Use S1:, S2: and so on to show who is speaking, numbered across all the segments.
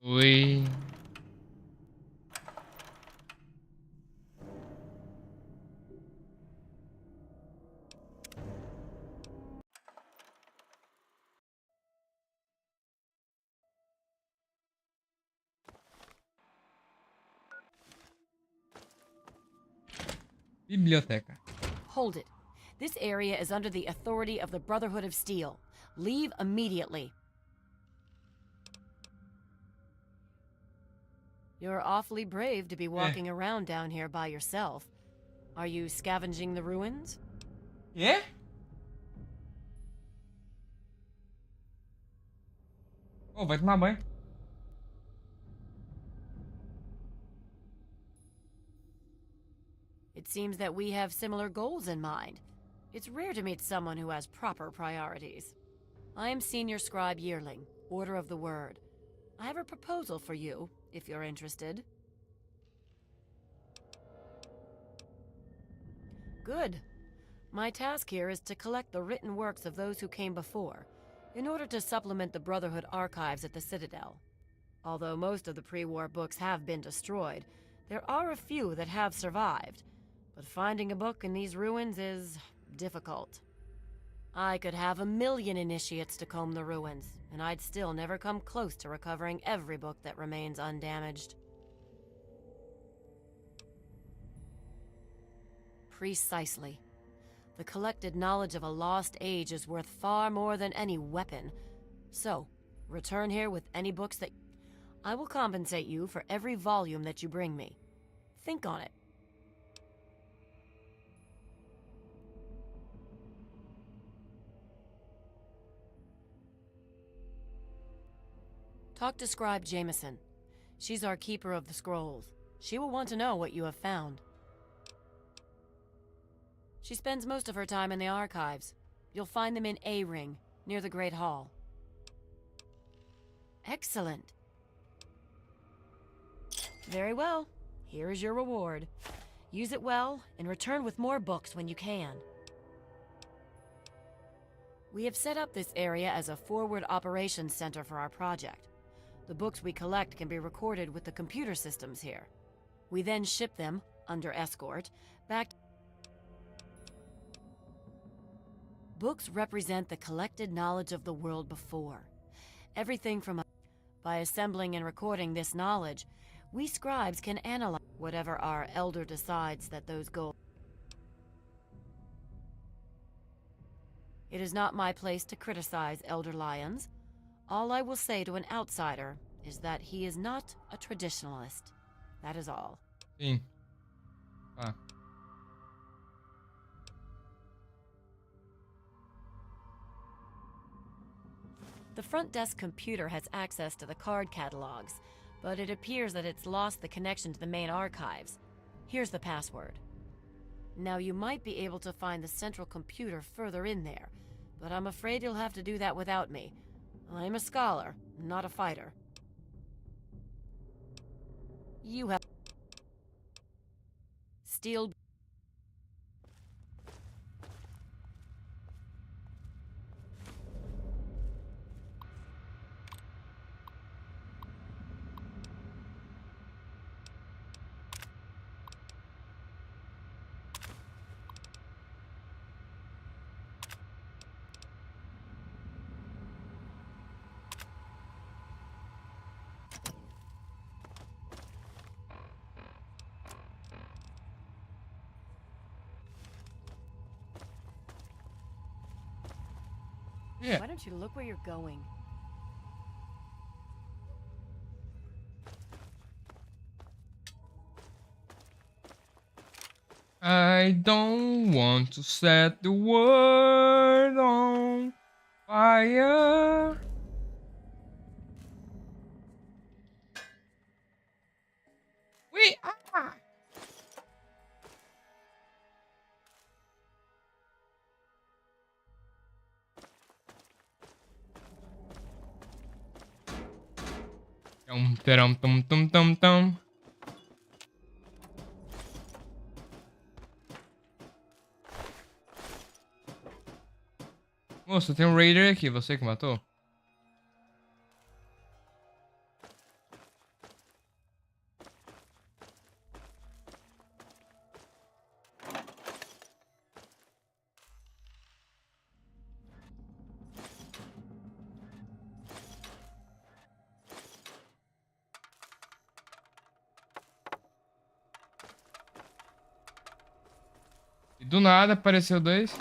S1: Oi. Biblioteca.
S2: Hold it. This area is under the authority of the Brotherhood of Steel. Leave immediately. You're awfully brave to be walking around down here by yourself. Are you scavenging the ruins?
S1: Quê? Oh, vai tomar banho.
S2: It seems that we have similar goals in mind. It's rare to meet someone who has proper priorities. I am Senior Scribe Yearling, Order of the Word. I have a proposal for you, if you're interested. Good. My task here is to collect the written works of those who came before, in order to supplement the Brotherhood archives at the Citadel. Although most of the pre-war books have been destroyed, there are a few that have survived, but finding a book in these ruins is difficult. I could have 1,000,000 initiates to comb the ruins, and I'd still never come close to recovering every book that remains undamaged. Precisely. The collected knowledge of a lost age is worth far more than any weapon. So, return here with any books that... I will compensate you for every volume that you bring me. Think on it. Talk to Scribe Jameson. She's our keeper of the scrolls. She will want to know what you have found. She spends most of her time in the archives. You'll find them in A Ring, near the Great Hall. Excellent. Very well. Here is your reward. Use it well, and return with more books when you can. We have set up this area as a forward operations center for our project. The books we collect can be recorded with the computer systems here. We then ship them, under escort, back. Books represent the collected knowledge of the world before. Everything from... By assembling and recording this knowledge, we scribes can analyze whatever our elder decides that those goals. It is not my place to criticize Elder Lyons. All I will say to an outsider is that he is not a traditionalist. That is all.
S1: Sim. Tá.
S2: The front desk computer has access to the card catalogs, but it appears that it's lost the connection to the main archives. Here's the password. Now, you might be able to find the central computer further in there, but I'm afraid you'll have to do that without me. I'm a scholar, not a fighter. You have... Steel...
S1: Yeah.
S2: Why don't you look where you're going?
S1: I don't want to set the world on fire. We are. Tum, tarum, tum, tum, tum, tum. Moço, tem um Raider aqui, você que matou? Do nada apareceu dois.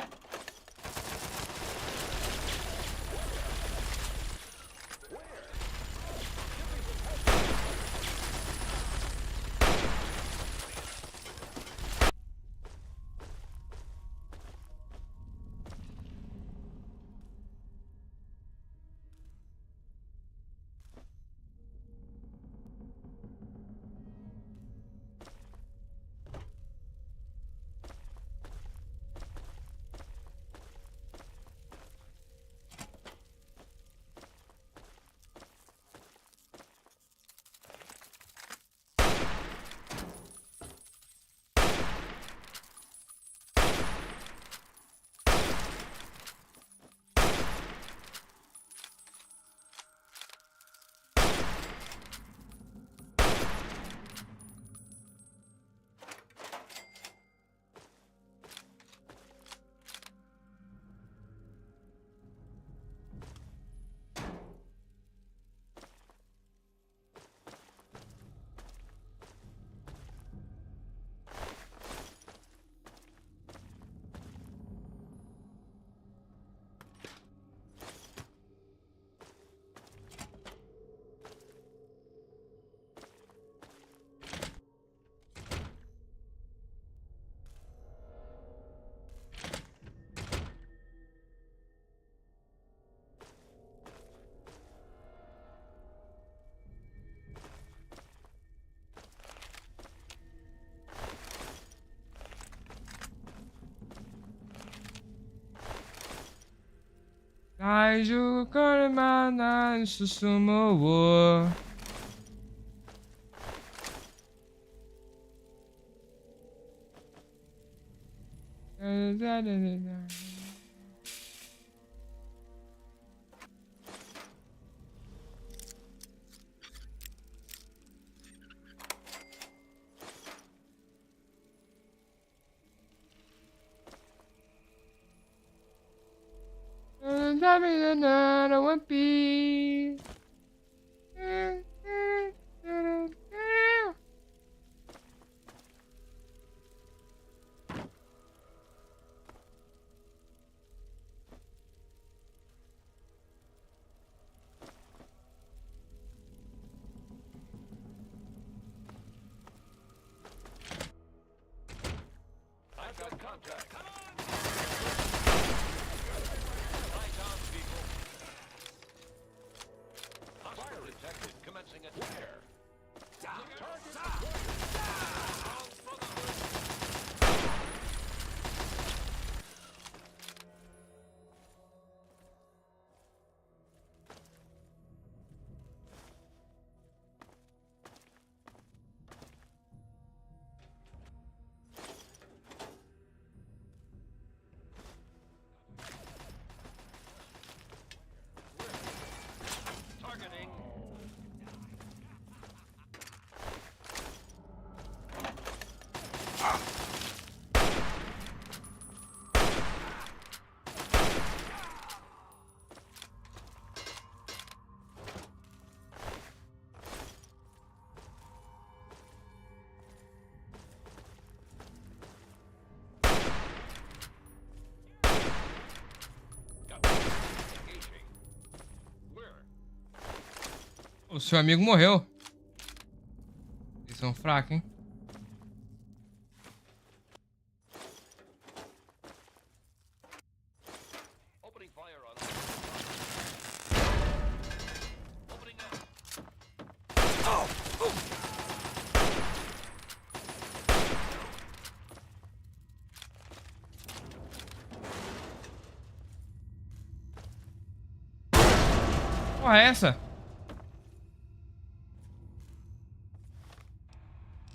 S1: 爱就更慢难是什么我？One piece.
S3: I've got contact. Come on! Light on, people. Hostile detected. Commencing at where? Down. Target down. For the hood. Targeting. Engaging. Where?
S1: O seu amigo morreu. Eles são fracos, hein?
S3: Opening fire on. Opening up.
S1: Porra, é essa?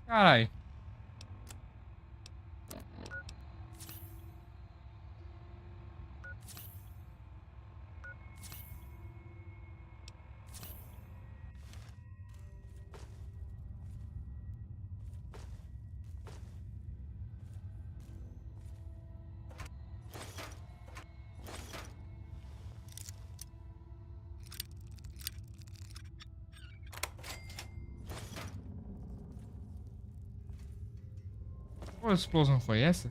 S1: Carai. Qual explosão foi essa?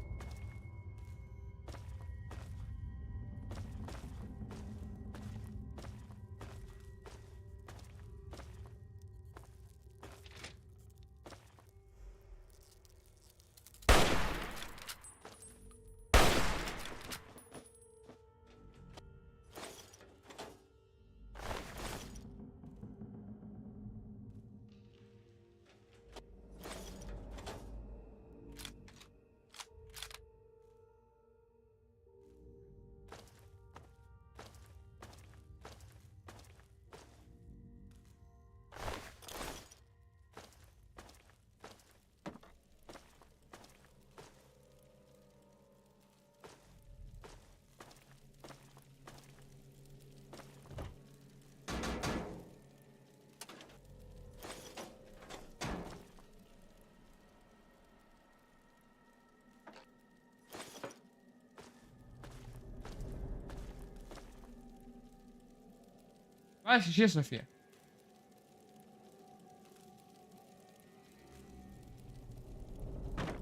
S1: Vai assistir, Sofia.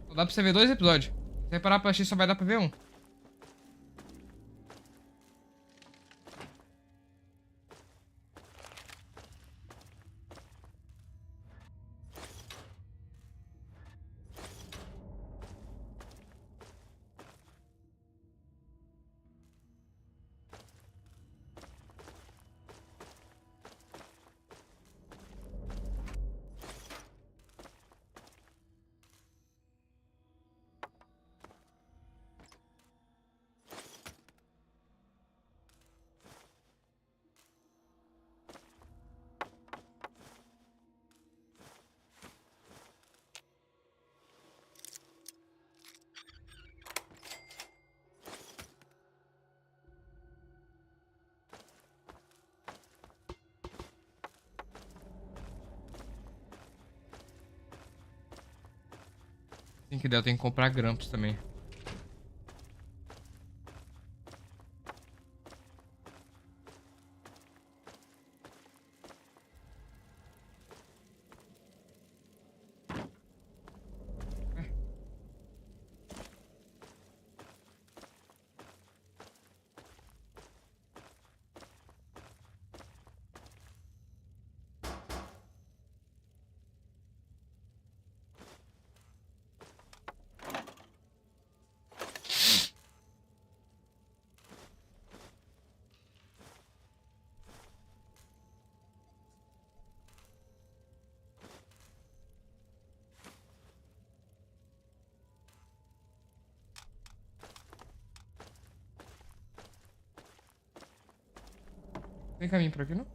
S1: Só dá pra você ver 2 episódios. Se você parar pra assistir, só vai dar pra ver um. Tem que der, eu tenho que comprar grampos também. Tem caminho por aqui, não?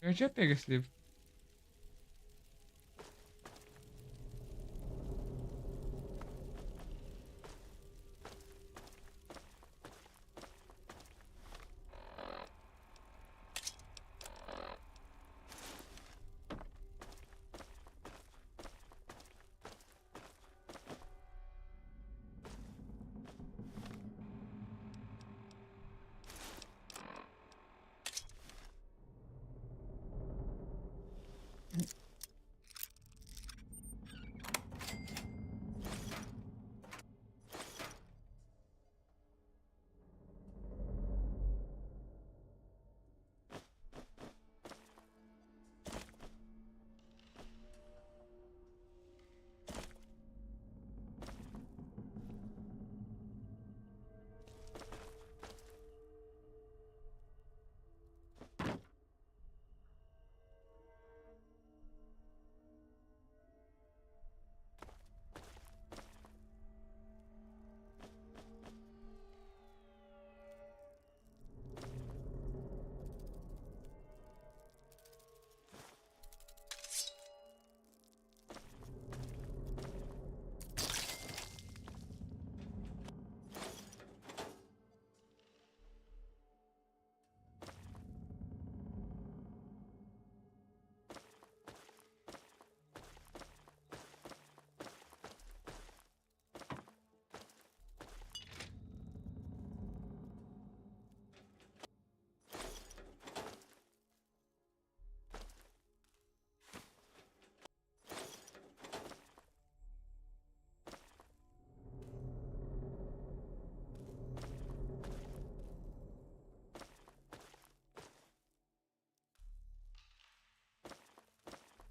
S1: Eu já pego esse livro.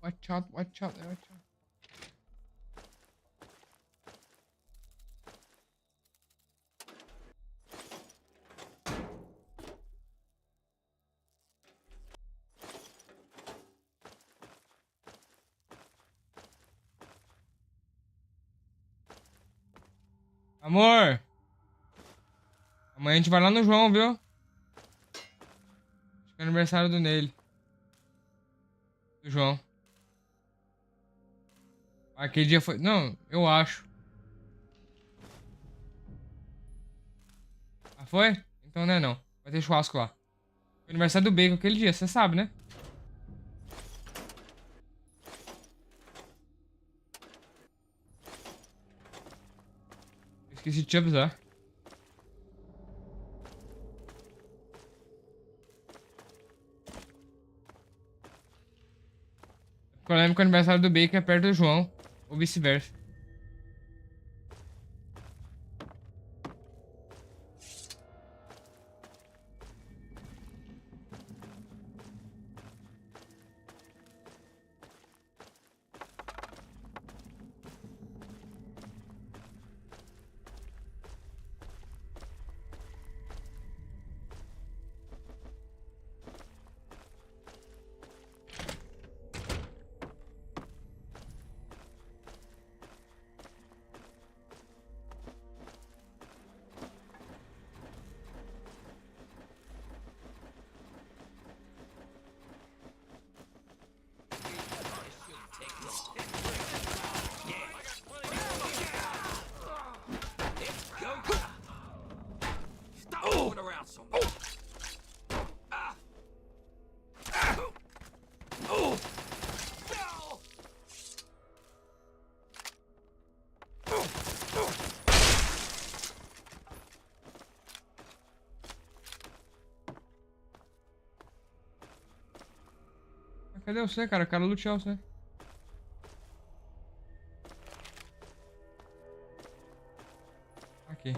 S1: Watch out, watch out, watch out. Amor! Amanhã a gente vai lá no João, viu? Acho que é aniversário do Nele. Do João. Aquele dia foi... Não, eu acho. Ah, foi? Então não é não. Vai ter churrasco lá. Foi aniversário do Bacon aquele dia, você sabe, né? Eu esqueci de te avisar. Porque eu lembro que o aniversário do Bacon é perto do João. Ou vice-versa.
S3: Stop moving around so much.
S1: Mas cadê você, cara? Eu quero lutear você. Aqui.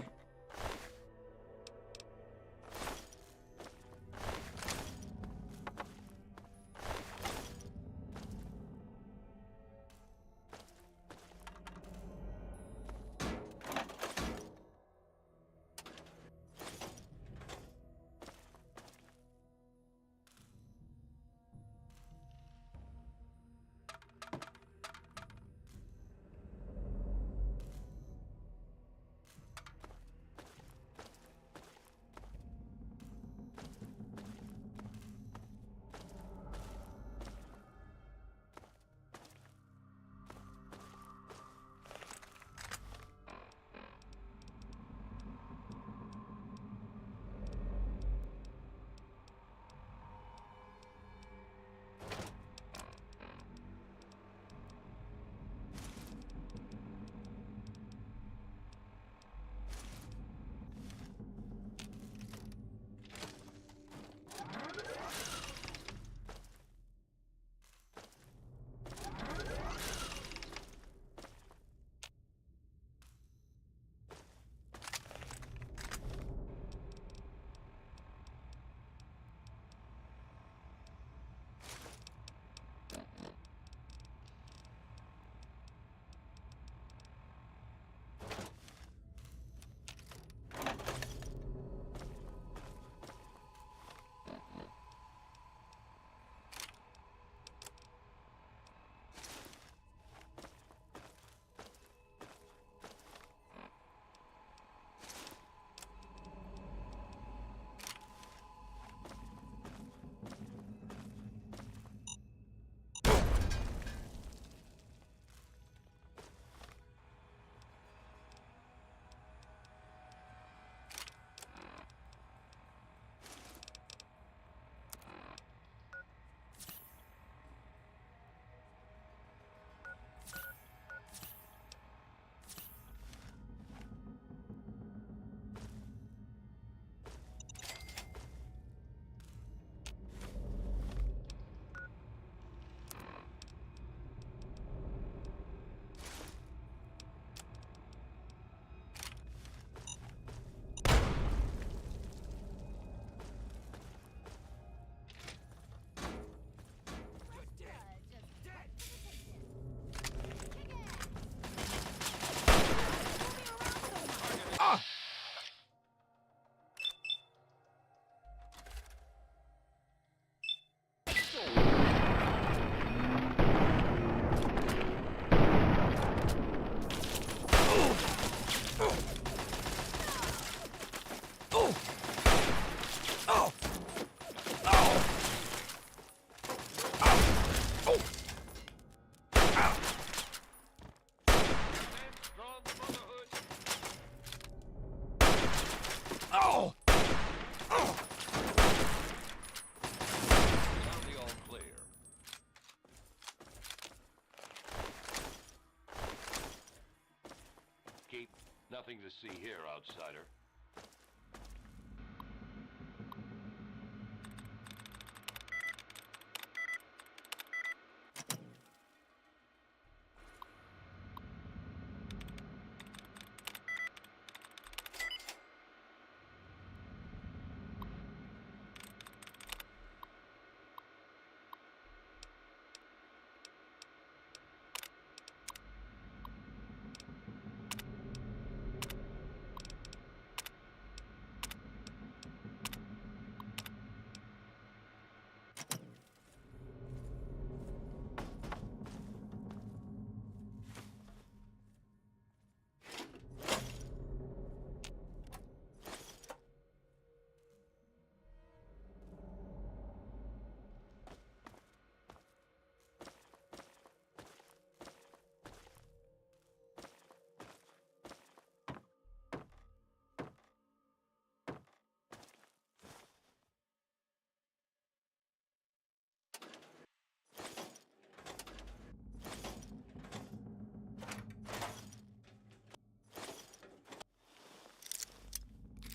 S3: Nothing to see here, outsider.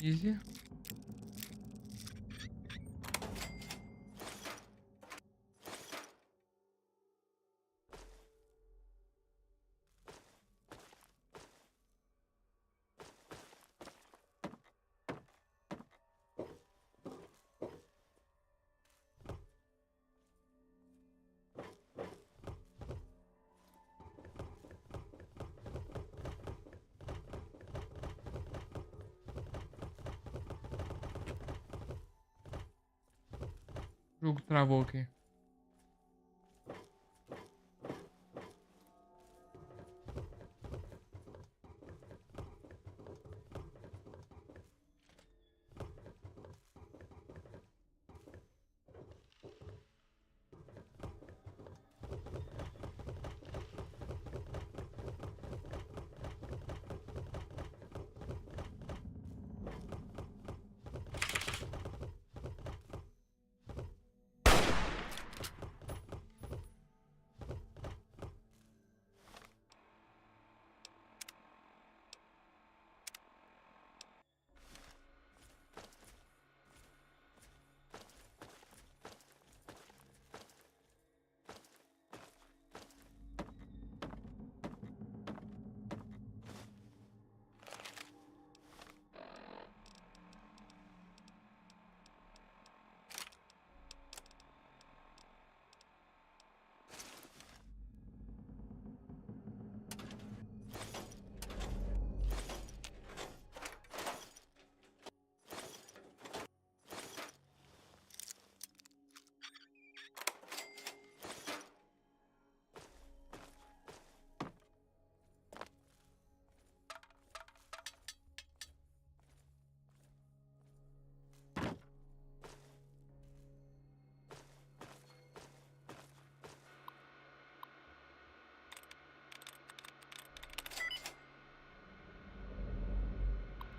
S1: Easy. O jogo travou aqui.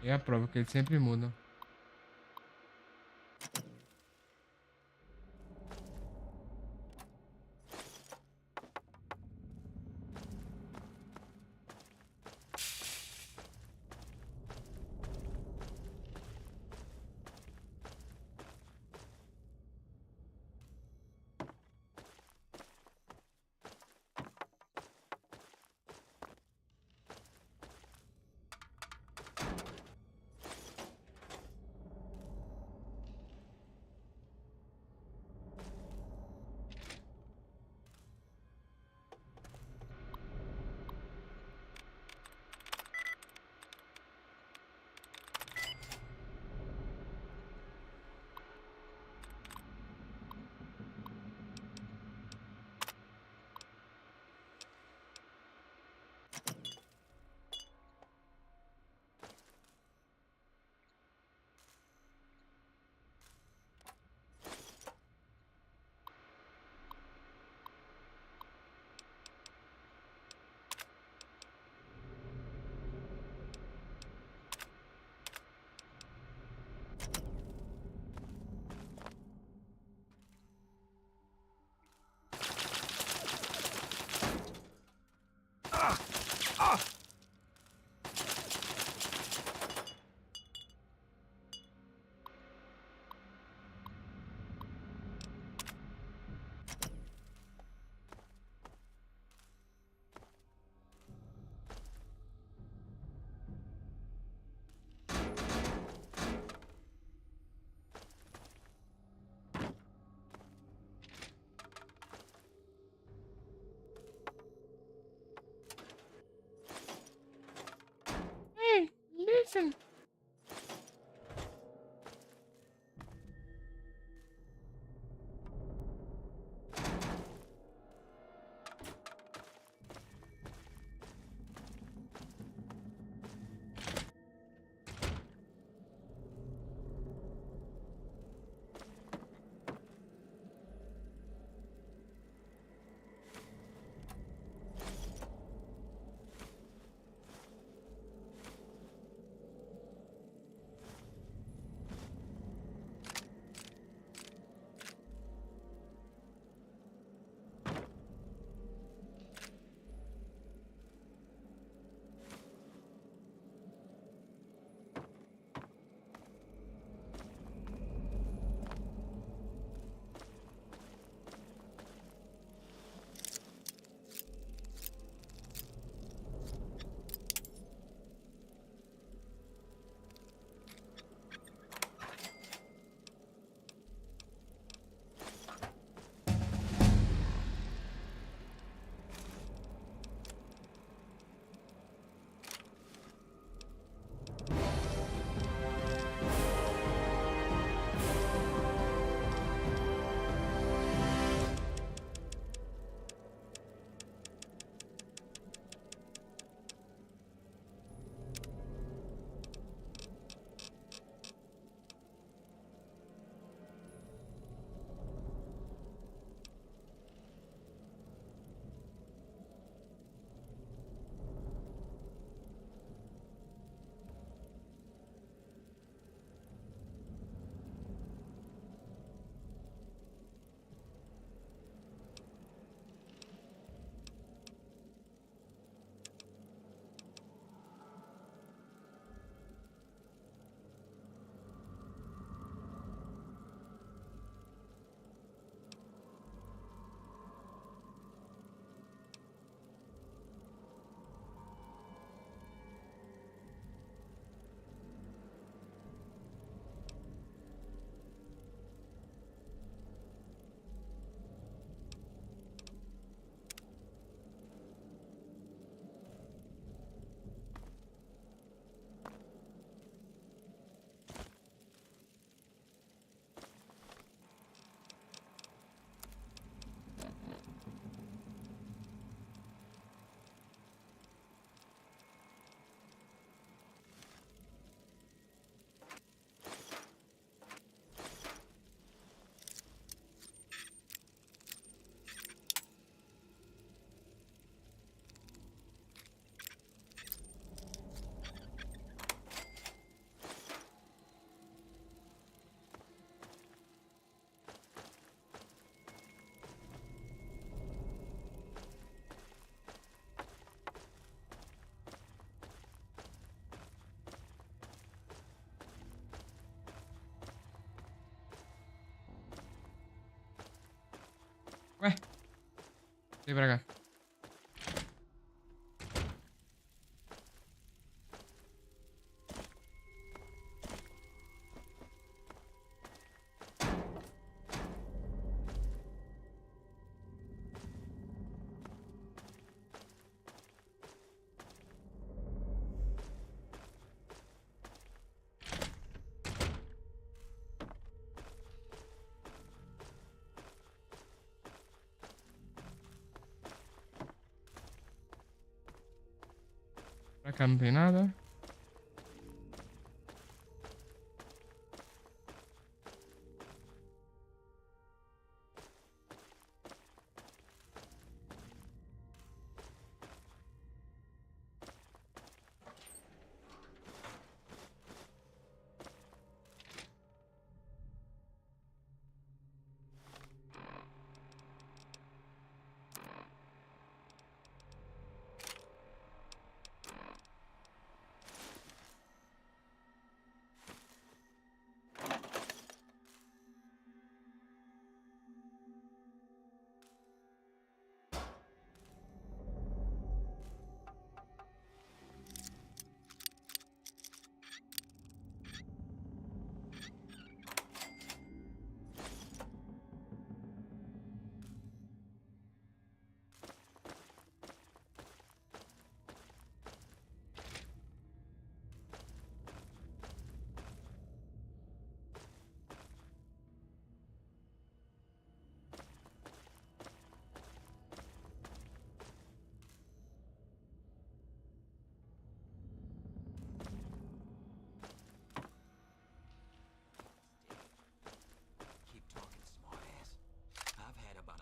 S1: É a prova que eles sempre mudam. Ué. Vem pra cá. Pra cá não tem nada.
S4: Keep talking, smartass. I've had about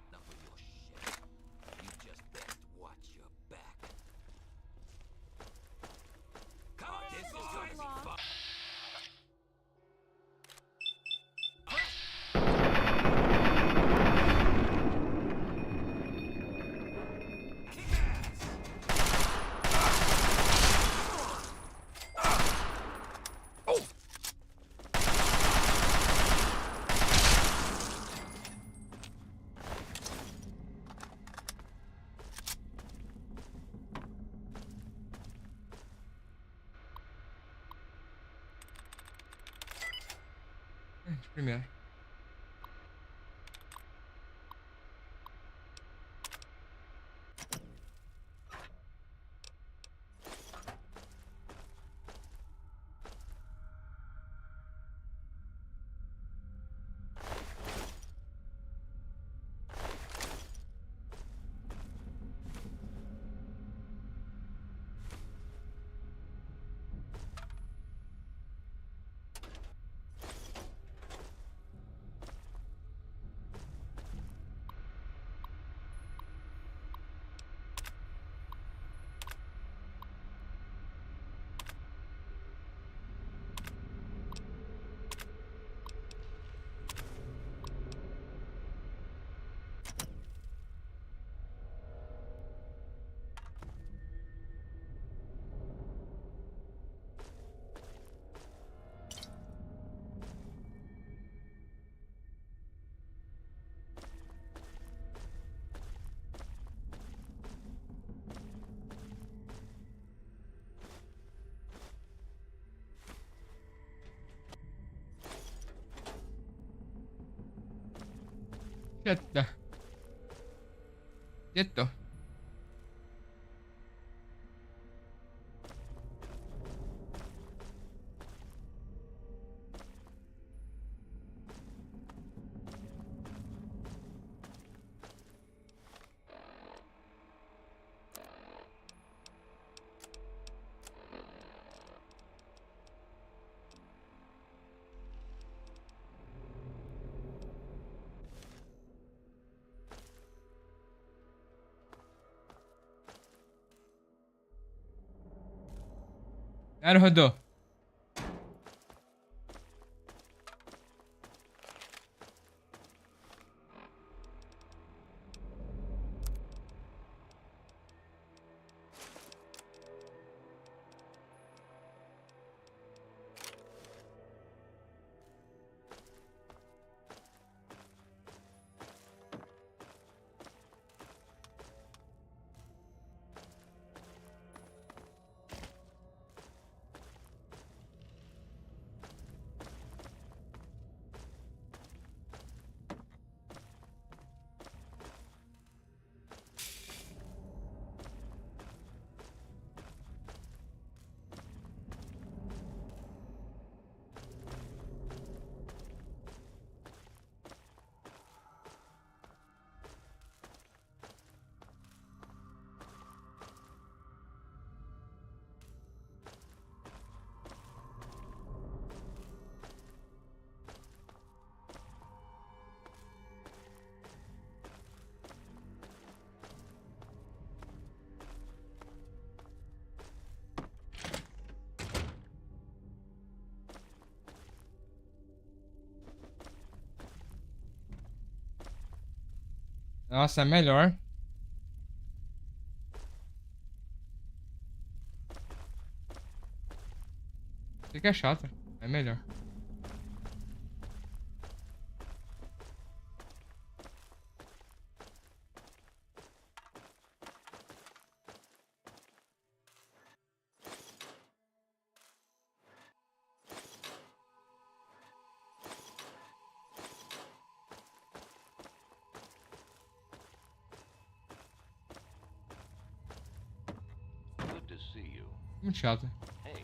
S4: enough of your shit. You just best watch your back. Come on, this is going to be fun. Kick ass!
S1: De primeira. Quieta. Quieto. Era rodou. Nossa, é melhor. Fica chato. É melhor.
S3: Good to see you.
S1: Muito chato.
S3: Hey.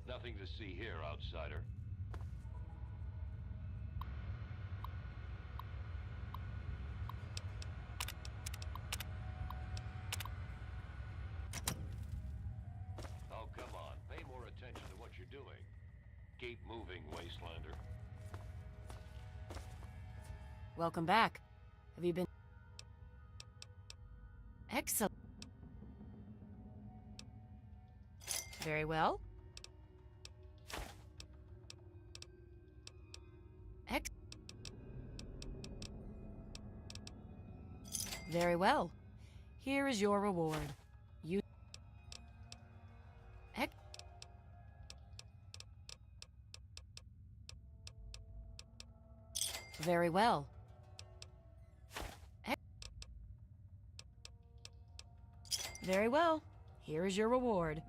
S3: Nothing to see here, outsider. Oh, come on. Pay more attention to what you're doing. Keep moving, Wastelander.
S2: Welcome back. Have you been... Excellent. Very well. Very well. Here is your reward. You... Very well. Very well. Here is your reward.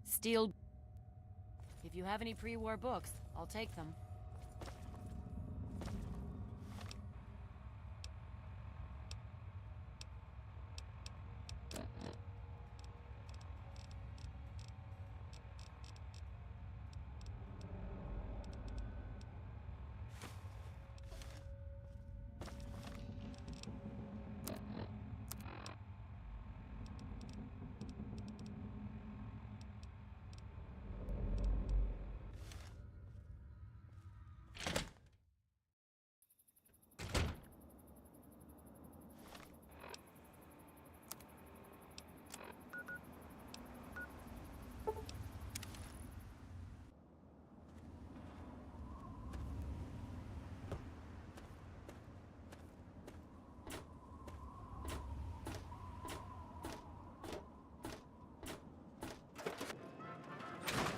S2: Steel... If you have any pre-war books, I'll take them.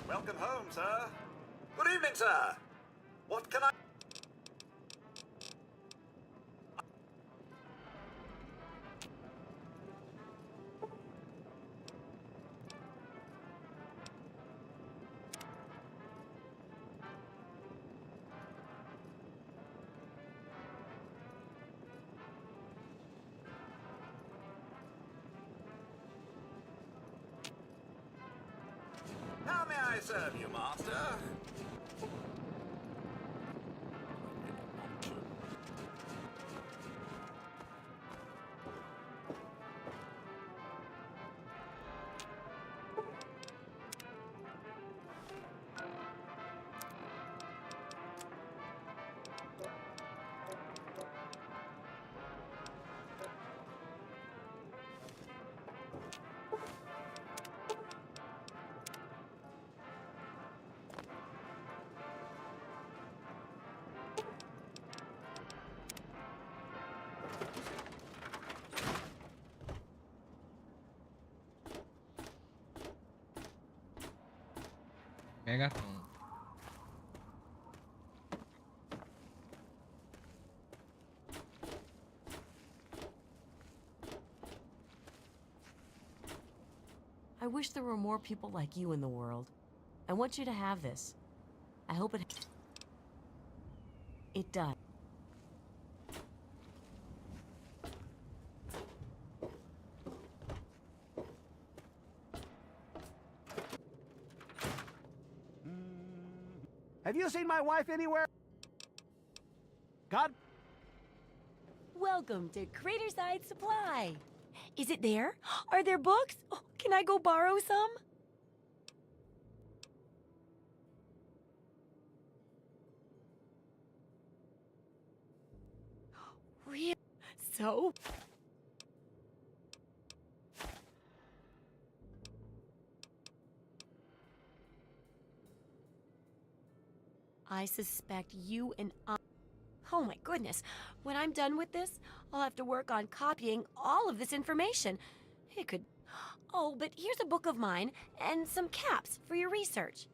S5: Welcome home, sir. Good evening, sir. What can I... How may I serve you, master?
S1: Megaton.
S2: I wish there were more people like you in the world. I want you to have this. I hope it... It does.
S5: Have you seen my wife anywhere? God...
S2: Welcome to Craterside Supply. Is it there? Are there books? Oh, can I go borrow some? Really? So? I suspect you and I... Oh my goodness. When I'm done with this, I'll have to work on copying all of this information. It could... Oh, but here's a book of mine and some caps for your research.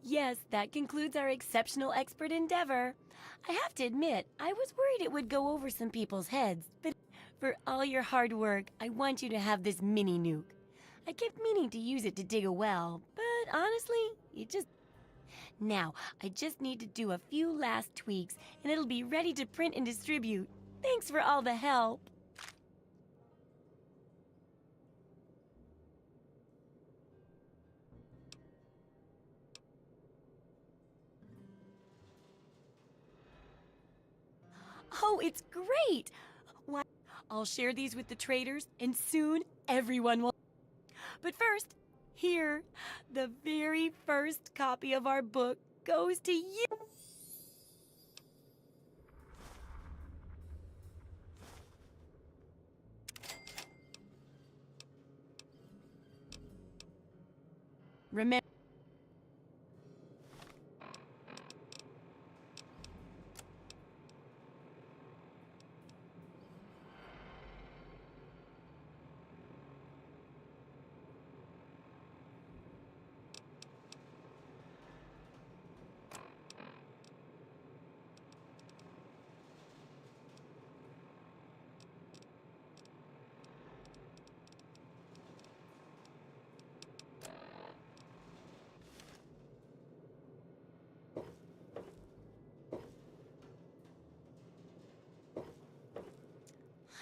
S2: Yes, that concludes our exceptional expert endeavor. I have to admit, I was worried it would go over some people's heads, but for all your hard work, I want you to have this mini nuke. I kept meaning to use it to dig a well, but honestly, it just... Now, I just need to do a few last tweaks, and it'll be ready to print and distribute. Thanks for all the help. Oh, it's great! Why, I'll share these with the traders, and soon everyone will... But first, here, the very first copy of our book goes to you. Remember...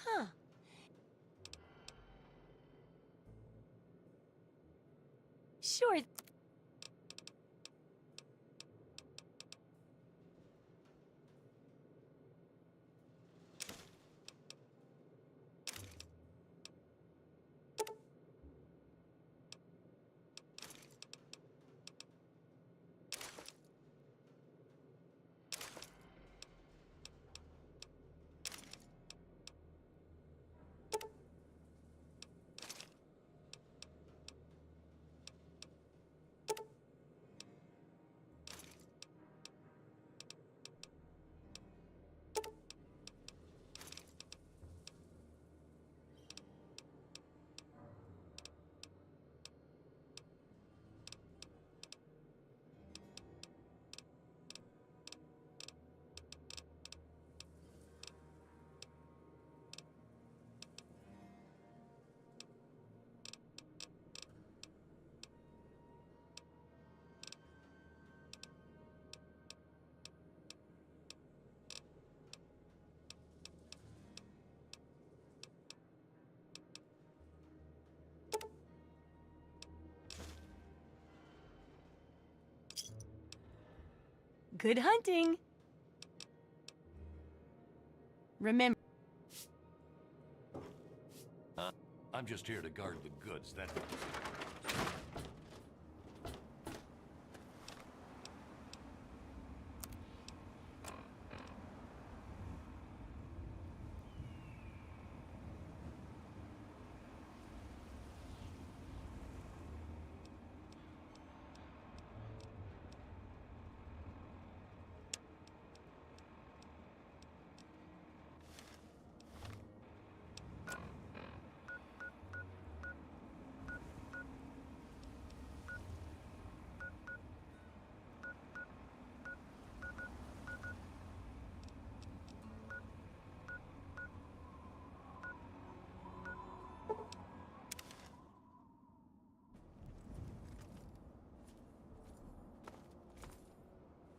S2: Huh. Sure. Good hunting. Remember...
S3: I'm just here to guard the goods. That...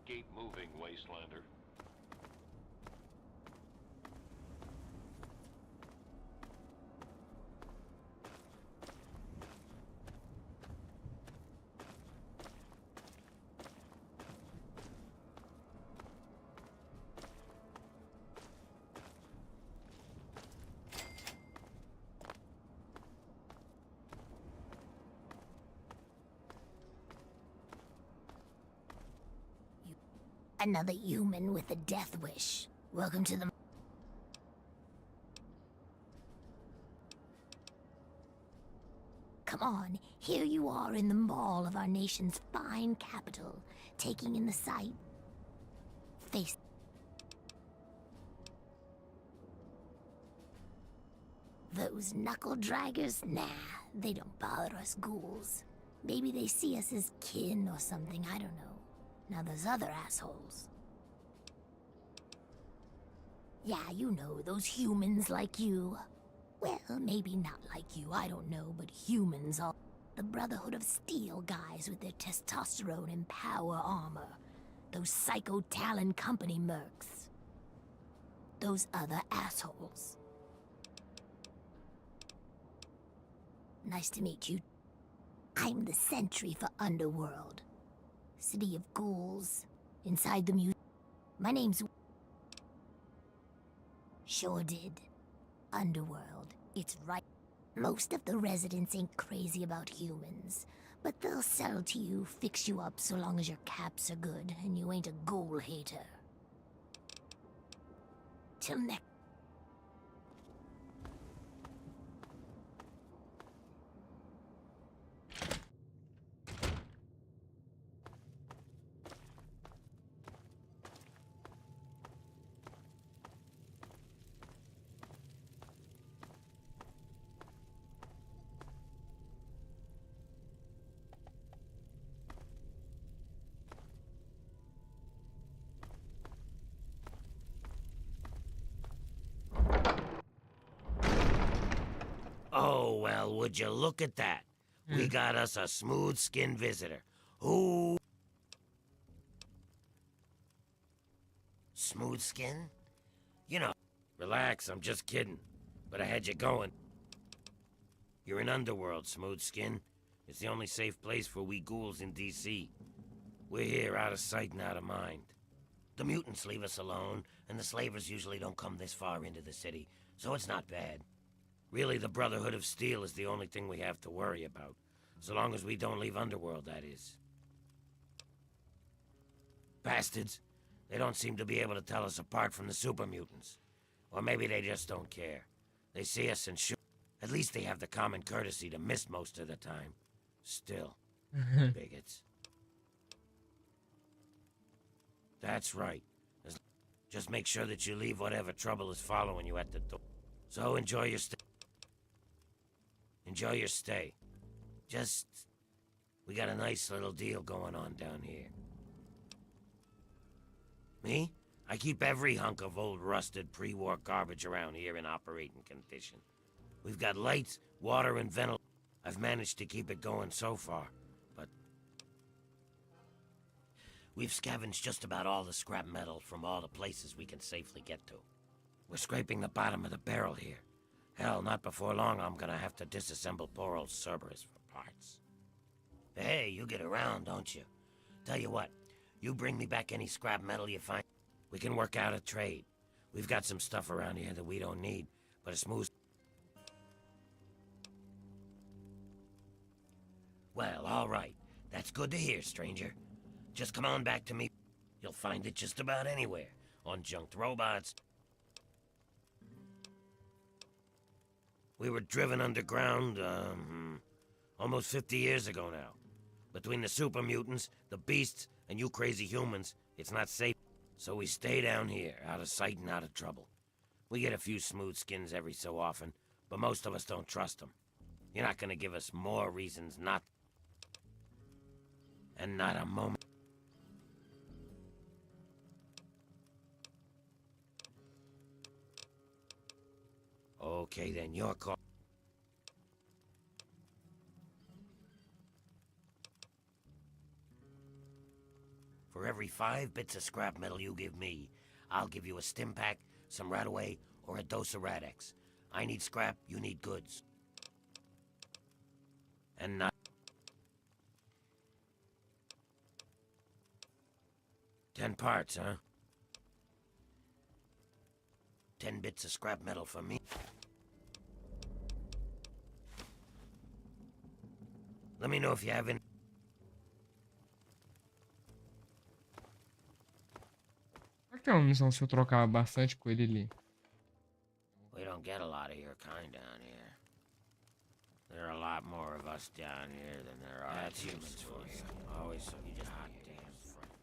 S3: Keep moving, Wastelander.
S6: Another human with a death wish. Welcome to the... Come on, here you are in the mall of our nation's fine capital, taking in the sight. Face. Those knuckle draggers? Nah, they don't bother us ghouls. Maybe they see us as kin or something, I don't know. Now those other assholes. Yeah, you know, those humans like you. Well, maybe not like you, I don't know, but humans are the Brotherhood of Steel guys with their testosterone and power armor. Those Psycho Talon Company mercs. Those other assholes. Nice to meet you. I'm the sentry for Underworld. City of Ghouls. Inside the museum. My name's... Sure did. Underworld. It's right. Most of the residents ain't crazy about humans, but they'll sell to you, fix you up so long as your caps are good and you ain't a ghoul hater. Till next.
S7: Oh, well, would you look at that? We got us a smooth-skinned visitor. Who? Smooth skin? You know, relax, I'm just kidding. But I had you going. You're in Underworld, Smooth Skin. It's the only safe place for we ghouls in D.C. We're here out of sight and out of mind. The mutants leave us alone, and the slavers usually don't come this far into the city, so it's not bad. Really, the Brotherhood of Steel is the only thing we have to worry about. So long as we don't leave Underworld, that is. Bastards. They don't seem to be able to tell us apart from the super mutants. Or maybe they just don't care. They see us and shoot. At least they have the common courtesy to miss most of the time. Still. Bigots. That's right. Just make sure that you leave whatever trouble is following you at the door. So enjoy your stay. Enjoy your stay. Just... we got a nice little deal going on down here. Me? I keep every hunk of old rusted pre-war garbage around here in operating condition. We've got lights, water, and ventilation. I've managed to keep it going so far, but... we've scavenged just about all the scrap metal from all the places we can safely get to. We're scraping the bottom of the barrel here. Hell, not before long I'm gonna have to disassemble poor old Cerberus for parts. Hey, you get around, don't you? Tell you what, you bring me back any scrap metal you find. We can work out a trade. We've got some stuff around here that we don't need, but it's smooth. Well, all right. That's good to hear, stranger. Just come on back to me. You'll find it just about anywhere. On junked robots. We were driven underground, almost 50 years ago now. Between the super mutants, the beasts, and you crazy humans, it's not safe. So we stay down here, out of sight and out of trouble. We get a few smooth skins every so often, but most of us don't trust them. You're not gonna give us more reasons not... and not a moment. Okay, then, your call. For every 5 bits of scrap metal you give me, I'll give you a stim pack, some Radaway, or a dose of Radex. I need scrap, you need goods. And not... 10 parts, huh? 10 bits of scrap metal for me. Let me know if you have any...
S1: Será que tem uma missão se eu trocar bastante com ele ali?
S7: We don't get a lot of your kind down here. There are a lot more of us down here than there are humans for you. Always so goddamn friendly.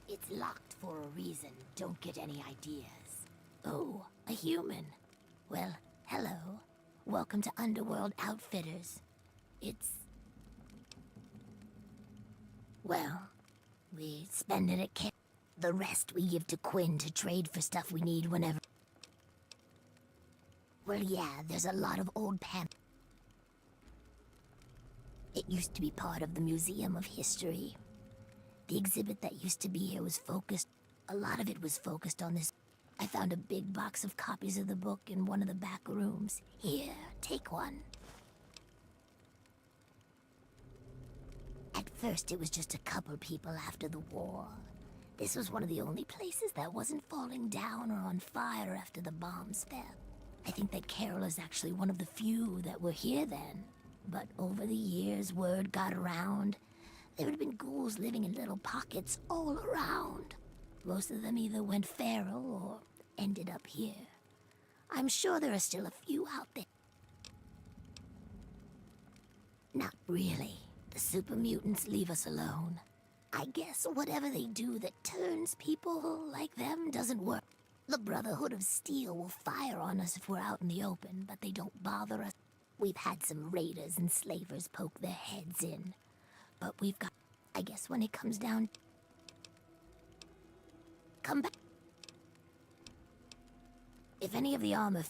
S6: It's locked for a reason. Don't get any ideas. Oh, a human. Well, hello. Welcome to Underworld Outfitters. Well, we spend it at camp. The rest we give to Quinn to trade for stuff we need whenever. Well, yeah, there's a lot of old It used to be part of the Museum of History. The exhibit that used to be here was focused. A lot of it was focused on this. I found a big box of copies of the book in one of the back rooms. Here, take one. At first, it was just a couple people after the war. This was one of the only places that wasn't falling down or on fire after the bombs fell. I think that Carol is actually one of the few that were here then. But over the years, word got around. There had been ghouls living in little pockets all around. Most of them either went feral or ended up here. I'm sure there are still a few out there. Not really. The super mutants leave us alone. I guess whatever they do that turns people like them doesn't work. The Brotherhood of Steel will fire on us if we're out in the open, but they don't bother us. We've had some raiders and slavers poke their heads in. But we've got... I guess when it comes down... Come back. If any of the armor...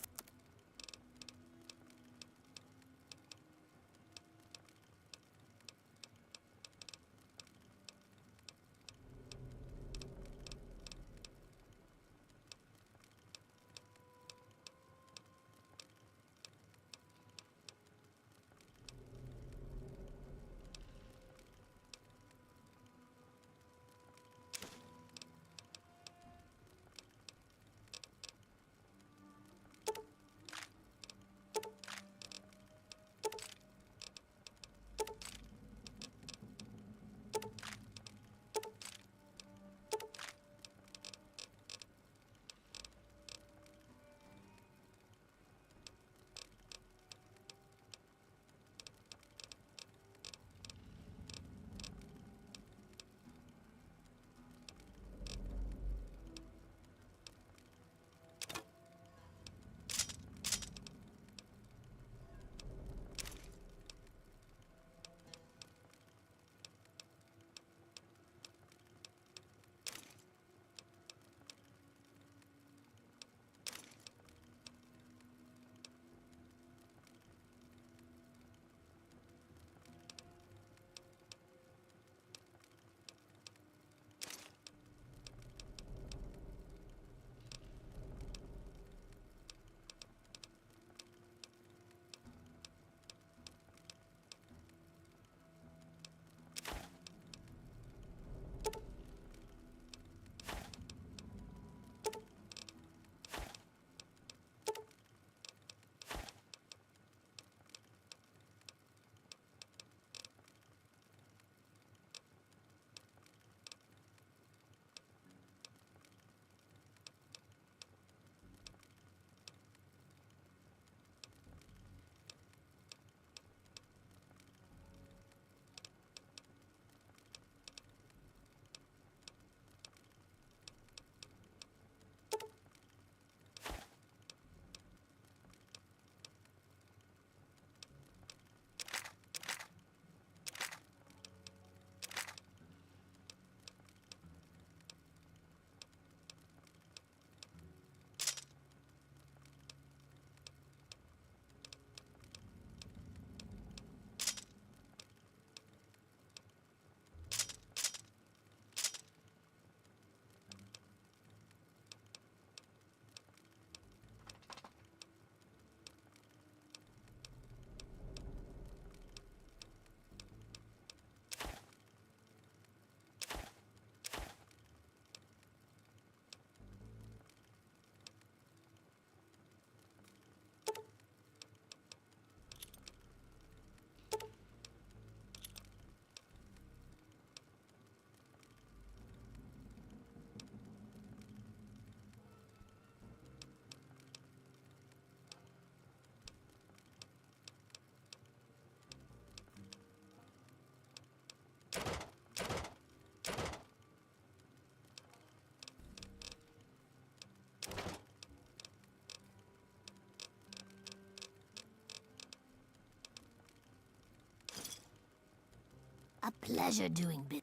S6: Pleasure doing business.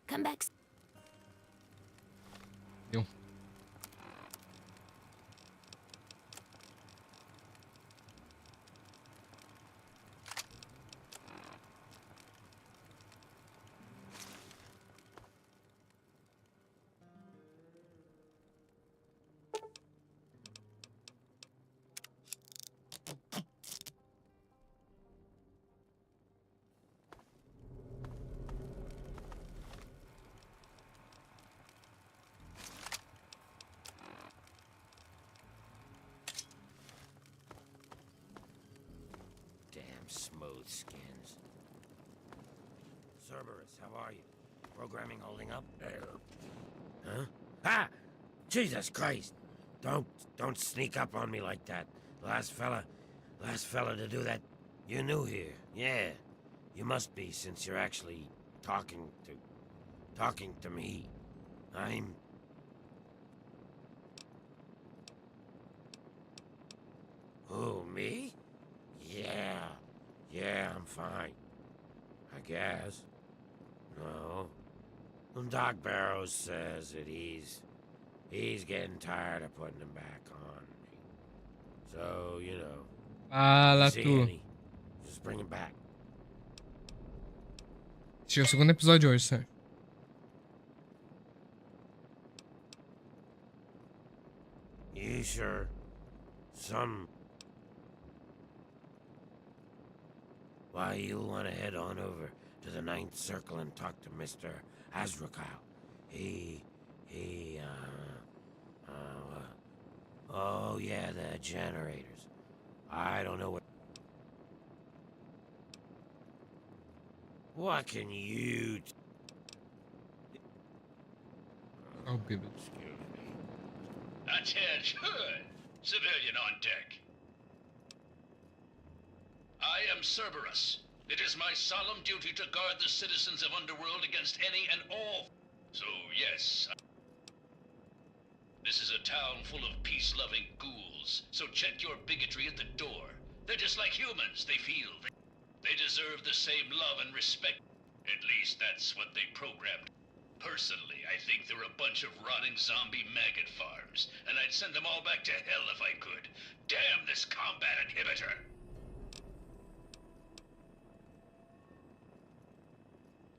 S6: Come back.
S1: Deu.
S7: Damn smooth skins. Cerberus, how are you? Programming holding up? Huh? Ah! Jesus Christ! Don't sneak up on me like that. Last fella to do that. You're new here. Yeah. You must be, since you're actually talking to me. I'm... Who, me? Yeah, I'm fine. I guess. No. Doc Barrows says that he's getting tired of putting them back on me. So, you know.
S1: Fala
S7: See
S1: tu.
S7: any, just bring him back.
S1: Esse é o segundo episódio hoje, sério.
S7: You sure? Why, you'll want to head on over to the Ninth Circle and talk to Mr. Azrakal. Oh yeah, the generators. I don't know what can you...
S1: Oh, bêbado.
S7: Excuse me.
S3: Attention! Civilian on deck. I am Cerberus. It is my solemn duty to guard the citizens of Underworld against any and all. So, yes. This is a town full of peace-loving ghouls, so check your bigotry at the door. They're just like humans. They feel they deserve the same love and respect. At least that's what they programmed. Personally, I think they're a bunch of rotting zombie maggot farms, and I'd send them all back to hell if I could. Damn this combat inhibitor!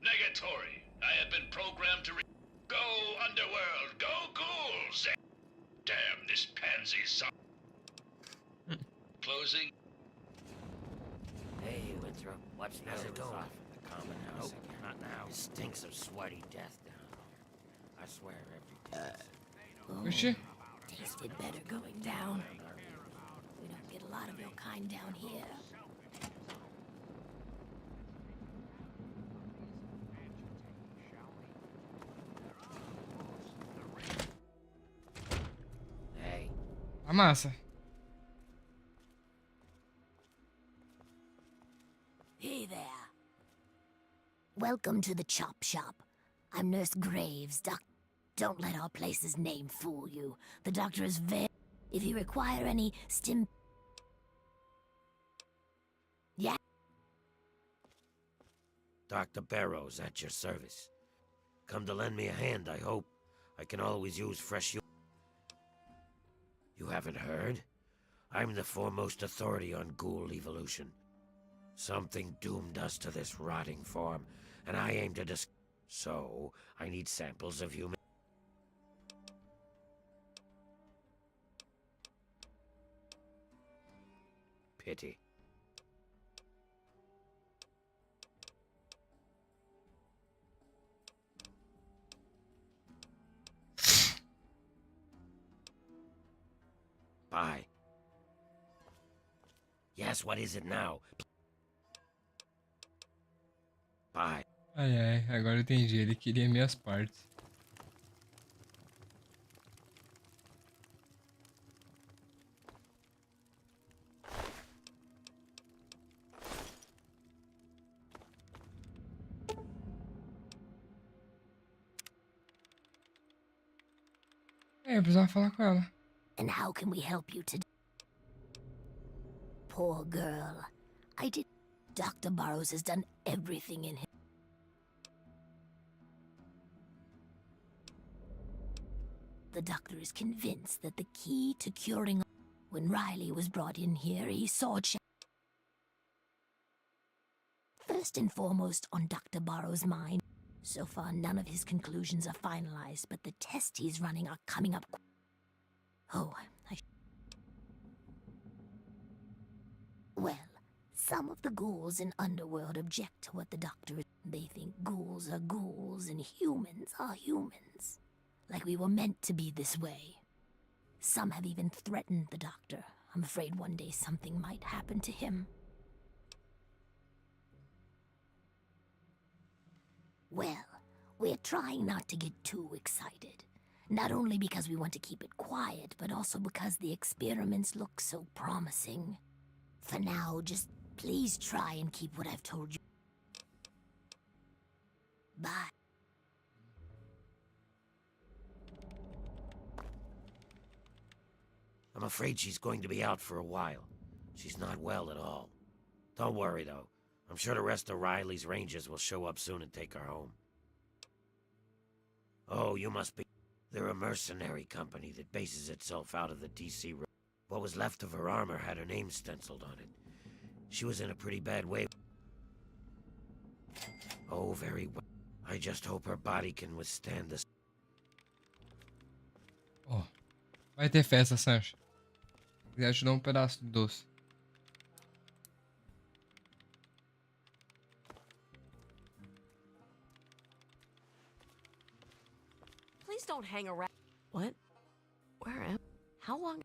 S3: Negatory. I have been programmed to go Underworld, go ghouls! Damn this pansy Closing.
S7: Hey, Winthrop. What's it going? Off at the common house again. Not now. It stinks of sweaty death down here. I swear every day.
S1: Oxi.
S6: Tasted better going down. We don't get a lot of your kind down here.
S7: Hey.
S1: A massa.
S6: Hey there. Welcome to the chop shop. I'm Nurse Graves, Don't let our place's name fool you. The doctor is very... If you require any stim... Yeah?
S7: Dr. Barrows at your service. Come to lend me a hand, I hope. I can always use fresh... You haven't heard? I'm the foremost authority on ghoul evolution. Something doomed us to this rotting form, and I aim to So, I need samples of human... Pity. Bye. Yes, what is it now? Bye.
S1: Ai, agora eu entendi. Ele queria minhas partes. Eu precisava falar com ela.
S6: And how can we help you today? Poor girl. Dr. Barrows has done everything in him. The doctor is convinced that the key to curing... When Riley was brought in here, he saw first and foremost on Dr. Barrow's mind. So far, none of his conclusions are finalized, but the tests he's running are coming up... Oh, Well, some of the ghouls in Underworld object to what the doctor is. They think ghouls are ghouls and humans are humans. Like we were meant to be this way. Some have even threatened the doctor. I'm afraid one day something might happen to him. Well, we're trying not to get too excited. Not only because we want to keep it quiet, but also because the experiments look so promising. For now, just please try and keep what I've told you. Bye.
S7: I'm afraid she's going to be out for a while. She's not well at all. Don't worry, though. I'm sure the rest of Riley's rangers will show up soon and take her home. Oh, you must be... They're a mercenary company that bases itself out of the DC... What was left of her armor had her name stenciled on it. She was in a pretty bad way. Oh, very well. I just hope her body can withstand this.
S1: Oh, vai ter festa, Sancho. Se quiser te dar pedaço de doce.
S2: Please don't hang around. What? Where am... How long...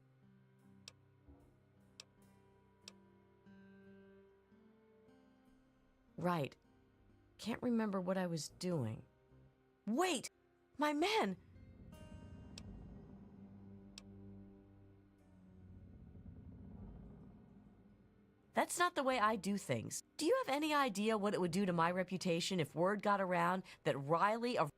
S2: Right. Can't remember what I was doing. Wait! My men! That's not the way I do things. Do you have any idea what it would do to my reputation if word got around that Riley of...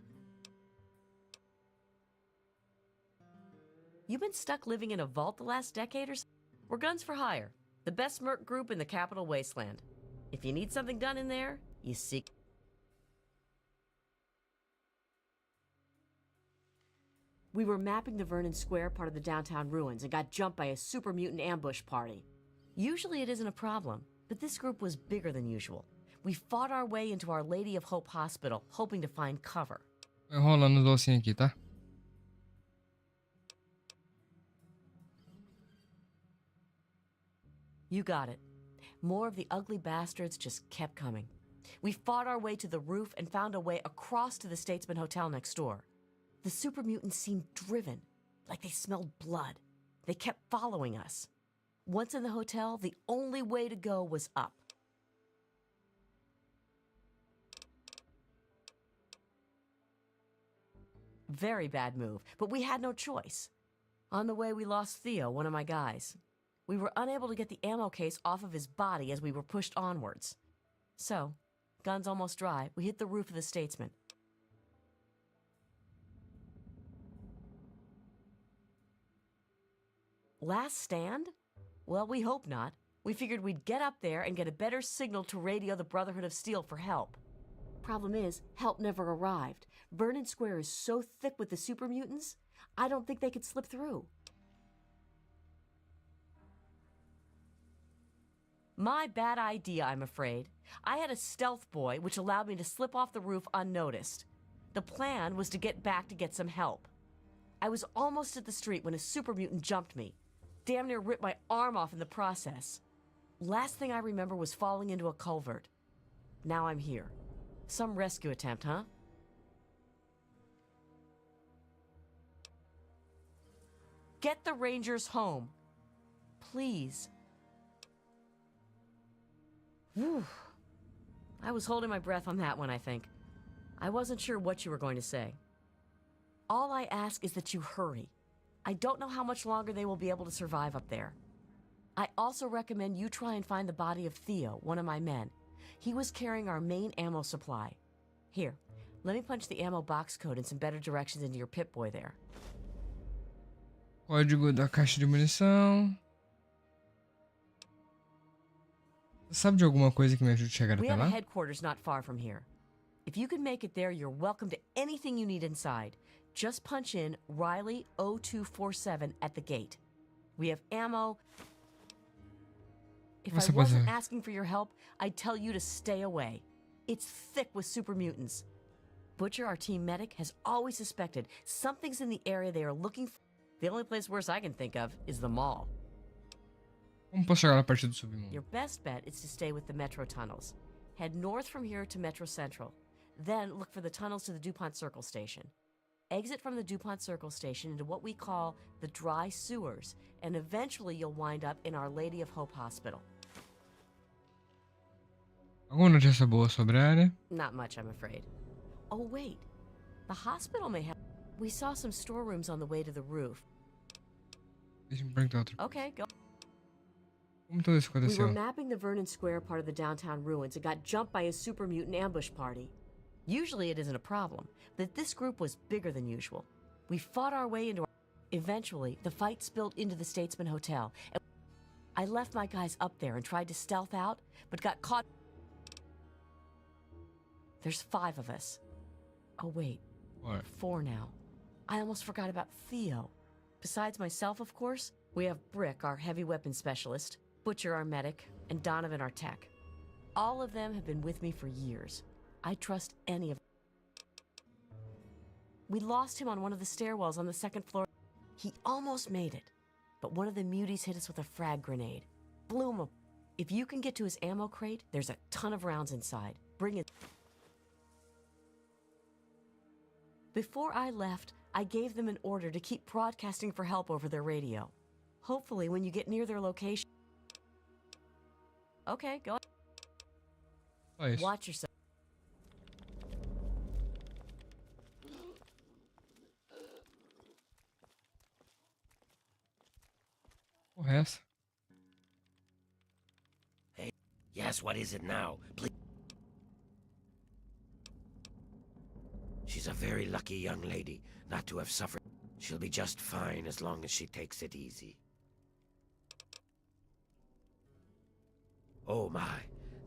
S2: You've been stuck living in a vault the last decade or so? We're Guns for Hire, the best merc group in the Capital Wasteland. If you need something done in there, you seek... We were mapping the Vernon Square part of the downtown ruins and got jumped by a super mutant ambush party. Usually it isn't a problem, but this group was bigger than usual. We fought our way into Our Lady of Hope Hospital, hoping to find cover.
S1: Vai rolando o docinho aqui, tá?
S2: You got it. More of the ugly bastards just kept coming. We fought our way to the roof and found a way across to the Statesman Hotel next door. The super mutants seemed driven, like they smelled blood. They kept following us. Once in the hotel, the only way to go was up. Very bad move, but we had no choice. On the way, we lost Theo, one of my guys. We were unable to get the ammo case off of his body as we were pushed onwards. So, guns almost dry, we hit the roof of the Statesman. Last stand? Well, we hope not. We figured we'd get up there and get a better signal to radio the Brotherhood of Steel for help. Problem is, help never arrived. Vernon Square is so thick with the super mutants, I don't think they could slip through. My bad idea, I'm afraid. I had a stealth boy, which allowed me to slip off the roof unnoticed. The plan was to get back to get some help. I was almost at the street when a super mutant jumped me. Damn near ripped my arm off in the process. Last thing I remember was falling into a culvert. Now I'm here. Some rescue attempt, huh? Get the Rangers home. Please. Whew. I was holding my breath on that one, I think. I wasn't sure what you were going to say. All I ask is that you hurry. I don't know how much longer they will be able to survive up there. I also recommend you try and find the body of Theo, one of my men. He was carrying our main ammo supply. Here, let me punch the ammo box code and some better directions into your Pip-Boy there.
S1: Código da caixa de munição. Sabe de alguma coisa que me ajude a chegar
S2: We
S1: até
S2: have a
S1: lá?
S2: headquarters not far from here. If you can make it there, you're welcome to anything you need inside.
S8: Just punch in Riley 0247 at the gate. We have ammo. If I wasn't asking for your help, I'd tell you to stay away. It's thick with super mutants. Butcher, our team medic, has always suspected something's in the area they are looking for. The only place worse I can think of is the mall.
S1: Como posso chegar na parte do submundo?
S8: Your best bet is to stay with the metro tunnels. Head north from here to Metro Central. Then look for the tunnels to the DuPont Circle Station. Exit from the DuPont Circle Station into what we call the dry sewers, and eventually you'll wind up in Our Lady of Hope Hospital.
S1: Alguma notícia boa sobre a área?
S8: Not much, I'm afraid. Oh, wait. The hospital may have... We saw some storerooms on the way to the roof.
S1: Deixa-me perguntar outra.
S8: Okay, go.
S1: Como tudo isso
S8: We were
S1: aconteceu?
S8: mapping the Vernon Square part of the downtown ruins and got jumped by a super mutant ambush party. Usually it isn't a problem, but this group was bigger than usual. We fought our way into... Eventually, the fight spilled into the Statesman Hotel. And I left my guys up there and tried to stealth out, but got caught... There's 5 of us. Oh, wait.
S1: What?
S8: 4 now. I almost forgot about Theo. Besides myself, of course, we have Brick, our heavy weapons specialist, Butcher, our medic, and Donovan, our tech. All of them have been with me for years. I trust any of them. We lost him on one of the stairwells on the 2nd floor. He almost made it, but one of the muties hit us with a frag grenade. Blew him up. If you can get to his ammo crate, there's a ton of rounds inside. Bring it. Before I left, I gave them an order to keep broadcasting for help over their radio. Hopefully, when you get near their location... Okay, go ahead.
S1: Só isso.
S8: Watch yourself.
S1: Porra, é essa?
S7: Hey, yes, what is it now? Please. She's a very lucky young lady not to have suffered. She'll be just fine as long as she takes it easy. Oh my,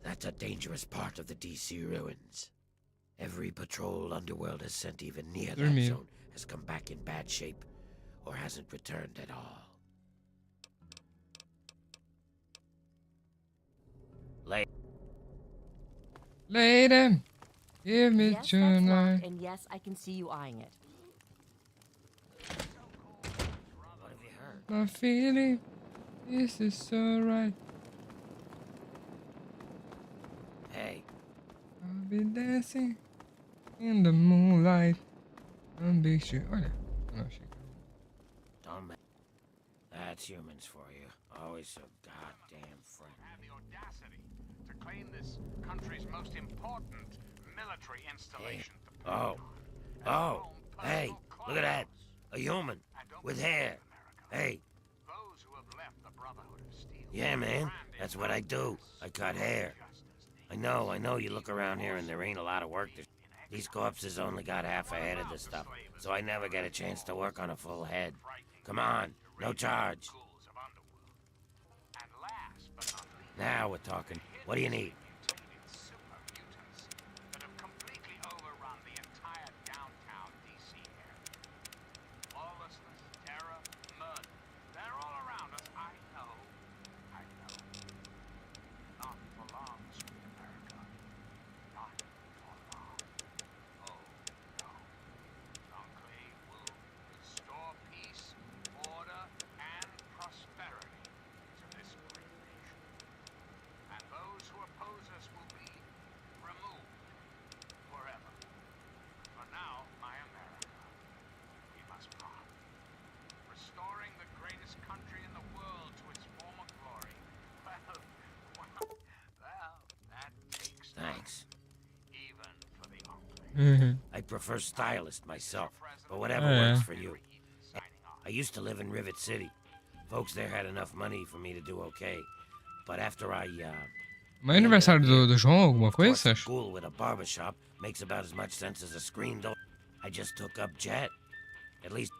S7: that's a dangerous part of the DC ruins. Every patrol Underworld has sent even near that
S1: Dormiu.
S7: zone has come back in bad shape or hasn't returned at all.
S1: Lady, give me
S8: Yes, that's
S1: tonight.
S8: locked, and yes, I can see you eyeing it.
S7: What have you heard?
S1: My feeling, this is so right.
S7: Hey,
S1: I'll be dancing in the moonlight. I'm big shit. Olha. Não, achei que...
S7: don't ma- That's humans for you. Always so goddamn friendly.
S5: Have the audacity to claim this country's most important military installation.
S7: Oh, hey, look at that. A human with hair. Hey,
S5: Those who have left the Brotherhood of Steel.
S7: yeah, man, that's what I do. I cut hair. I know, you look around here and there ain't a lot of work. These corpses only got half a head of the stuff, so I never get a chance to work on a full head. Come on, no charge.
S5: And last but not least,
S7: Now we're talking. What do you need?
S5: mutated super mutants that have completely overrun the entire downtown DC area. Lawlessness, terror, murder. They're all around us. I know. Not for long, sweet America. Not for long. Oh, no. Enclave will restore peace, order, and prosperity to this great nation. And those who oppose us will be removed forever. For now, my America, we must part. Restoring the greatest country in the world to its former glory. Well, that takes time,
S7: Thanks.
S5: even for the Enclave.
S7: I prefer stylist myself, but whatever
S1: Yeah.
S7: works for you.
S5: Signing off.
S7: I used to live in Rivet City. Folks there had enough money for me to do okay. But after I,
S1: Mas é aniversário do João, alguma
S7: of course,
S1: coisa,
S7: a
S1: acho?
S7: school with a barber shop makes about as much sense as a screen door. I just took up Jet. At least...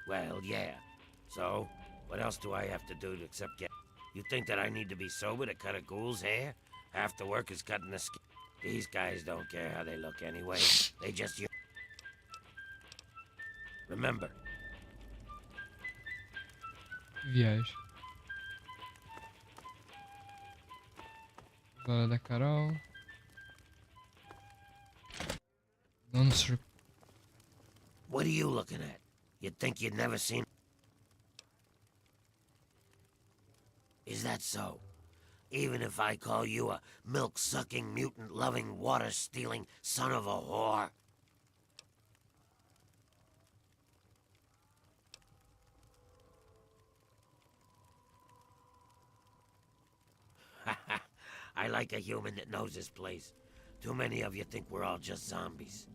S7: Well, yeah. So, what else do I have to do to accept get... You think that I need to be sober to cut a ghoul's hair? Half the work is cutting the skin. These guys don't care how they look anyway. They just... Remember,
S1: Viagem. Bola da Carol. Non sur...
S7: what are you looking at? You'd think you'd never seen... Is that so? Even if I call you a milk-sucking, mutant-loving, water-stealing son of a whore? I like a human that knows his place. Too many of you think we're all just zombies.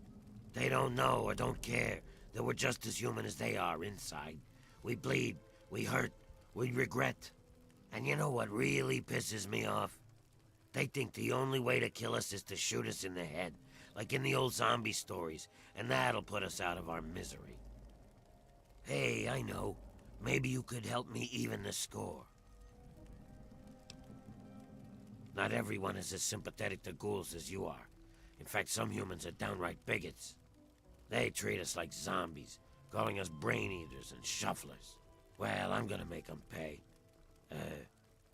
S7: They don't know or don't care that we're just as human as they are inside. We bleed, we hurt, we regret. And you know what really pisses me off? They think the only way to kill us is to shoot us in the head, like in the old zombie stories, and that'll put us out of our misery. Hey, I know. Maybe you could help me even the score. Not everyone is as sympathetic to ghouls as you are. In fact, some humans are downright bigots. They treat us like zombies, calling us brain eaters and shufflers. Well, I'm gonna make them pay.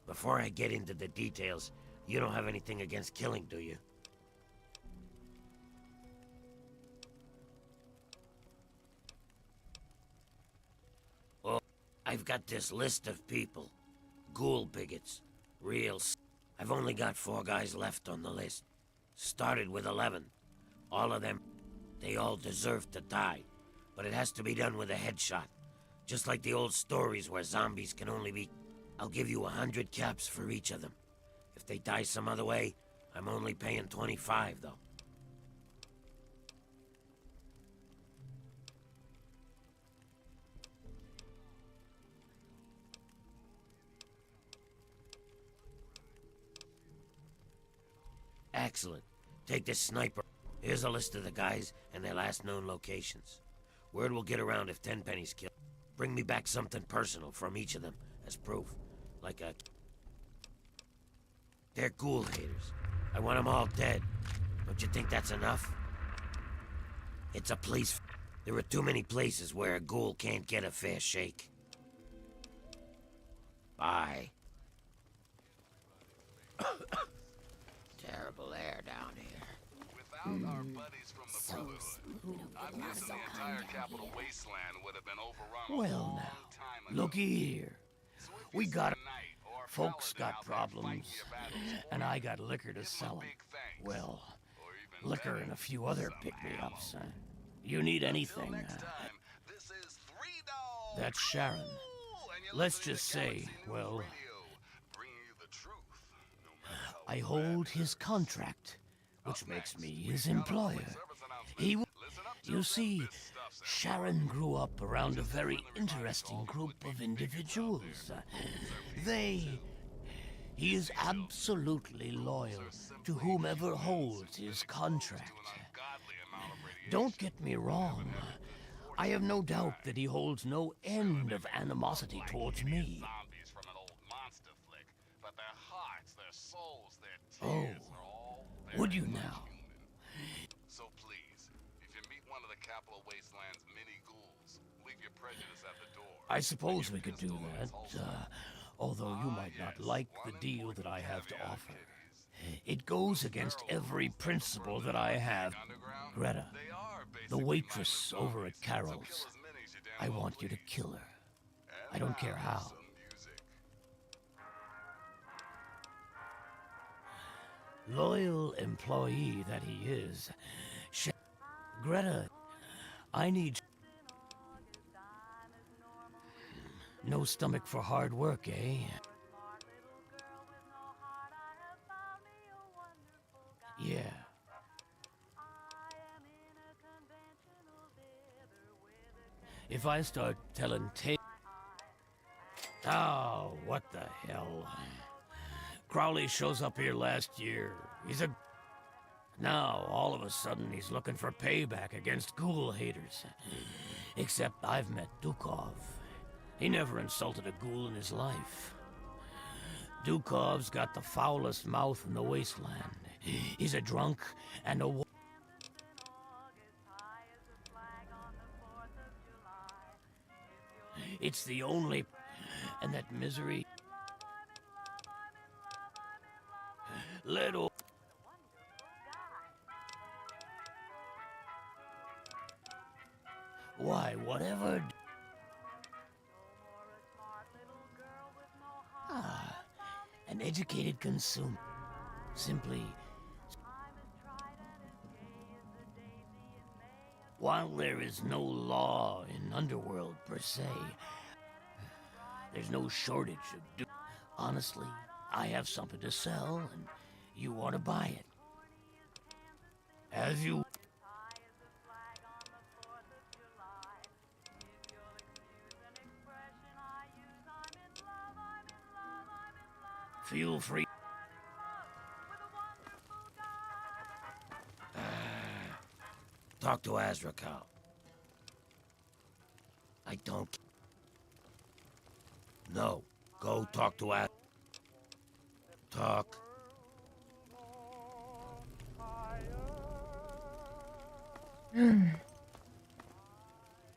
S7: Before I get into the details, you don't have anything against killing, do you? Well, I've got this list of people. Ghoul bigots. I've only got 4 guys left on the list. Started with 11. All of them, they all deserve to die. But it has to be done with a headshot. Just like the old stories where zombies can only be... I'll give you 100 caps for each of them. If they die some other way, I'm only paying 25, though. Excellent. Take this sniper. Here's a list of the guys and their last known locations. Word will get around if Tenpenny's killed. Bring me back something personal from each of them as proof. Like a... They're ghoul haters. I want them all dead. Don't you think that's enough? It's a police... There are too many places where a ghoul can't get a fair shake. Bye. Terrible air down here.
S5: Without our buddies from the Brotherhood, I guess the entire capital wasteland would have been overrun a
S9: Well
S5: long
S9: now,
S5: time ago.
S9: looky here.
S5: So if
S9: We
S5: you
S9: got...
S5: see a knight or a
S9: Folks
S5: paladin
S9: got
S5: out there
S9: problems,
S5: fighting your battles,
S9: and I got liquor to
S5: give 'em a
S9: sell 'em.
S5: big thanks.
S9: Well,
S5: Or even
S9: liquor
S5: better,
S9: and a few other
S5: some
S9: pick-me-ups.
S5: ammo.
S9: You need
S5: Until
S9: anything,
S5: next time, this is Three Dogs.
S9: that's Sharon.
S5: And you're
S9: Let's
S5: listening
S9: just
S5: to
S9: say,
S5: Galaxy News
S9: well,
S5: Radio, bringing you the truth, no matter how
S9: I
S5: bad
S9: hold
S5: it
S9: his
S5: is.
S9: contract, which
S5: Up
S9: makes
S5: next,
S9: me
S5: we
S9: his
S5: got a
S9: employer.
S5: public service announcement.
S9: He...
S5: Listen up till
S9: You
S5: then,
S9: see,
S5: this stuff's
S9: Sharon grew up around a very interesting group of individuals. He is absolutely loyal to whomever holds his contract. Don't get me wrong. I have no doubt that he holds no end of animosity towards me.
S5: Zombies from an old monster flick, but their hearts, their souls, their
S9: Oh,
S5: tears are all
S9: would
S5: very
S9: you
S5: much
S9: now?
S5: human. So please, if you meet one of the Capital Wasteland's mini ghouls, leave your prejudice at the door.
S9: I suppose we could do that, although you might not like the deal that I have to offer. It goes against every principle that I have. Greta, the waitress over at Carol's, I want you to kill her. I don't care how. Loyal employee that he is. Greta, I need... No stomach for hard work, eh? Yeah. If I start telling tales... Oh, what the hell? Crowley shows up here last year. He's a... Now, all of a sudden, he's looking for payback against ghoul haters. Except I've met Dukov. He never insulted a ghoul in his life. Dukov's got the foulest mouth in the wasteland. is a drunk and a It's the only, and that misery. Little. Why, whatever. An educated consumer. Simply. While there is no law in Underworld per se, there's no shortage of honestly, I have something to sell and you want to buy it. As you feel free.
S7: Talk to Azrakal. I don't. No, go talk to Az. Talk.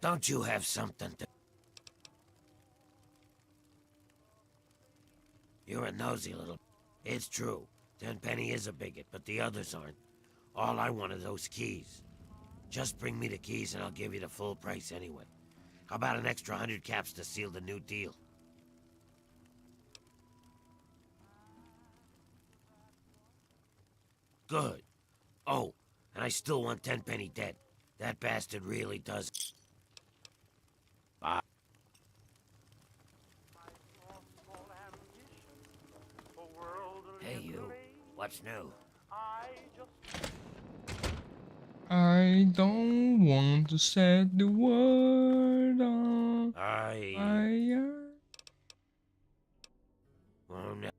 S7: Don't you have something to... You're a nosy little... It's true. Tenpenny is a bigot, but the others aren't. All I want are those keys. Just bring me the keys and I'll give you the full price anyway. How about an extra 100 caps to seal the new deal? Good. Oh, and I still want Tenpenny dead. That bastard really does... Bye. Hey, you. What's new?
S1: I don't want to say the word on fire.
S7: Well, no.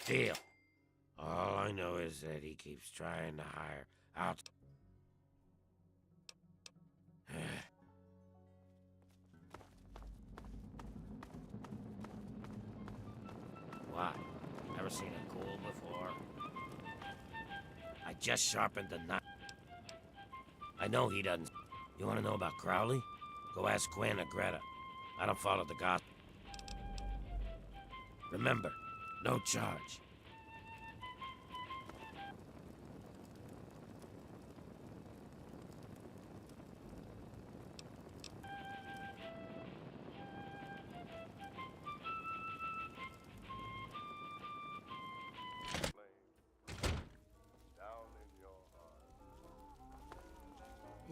S7: Deal. All I know is that he keeps trying to hire out. What? Never seen a ghoul before? I just sharpened the knife. I know he doesn't. You want to know about Crowley? Go ask Gwen or Greta. I don't follow the gospel. Remember, no charge.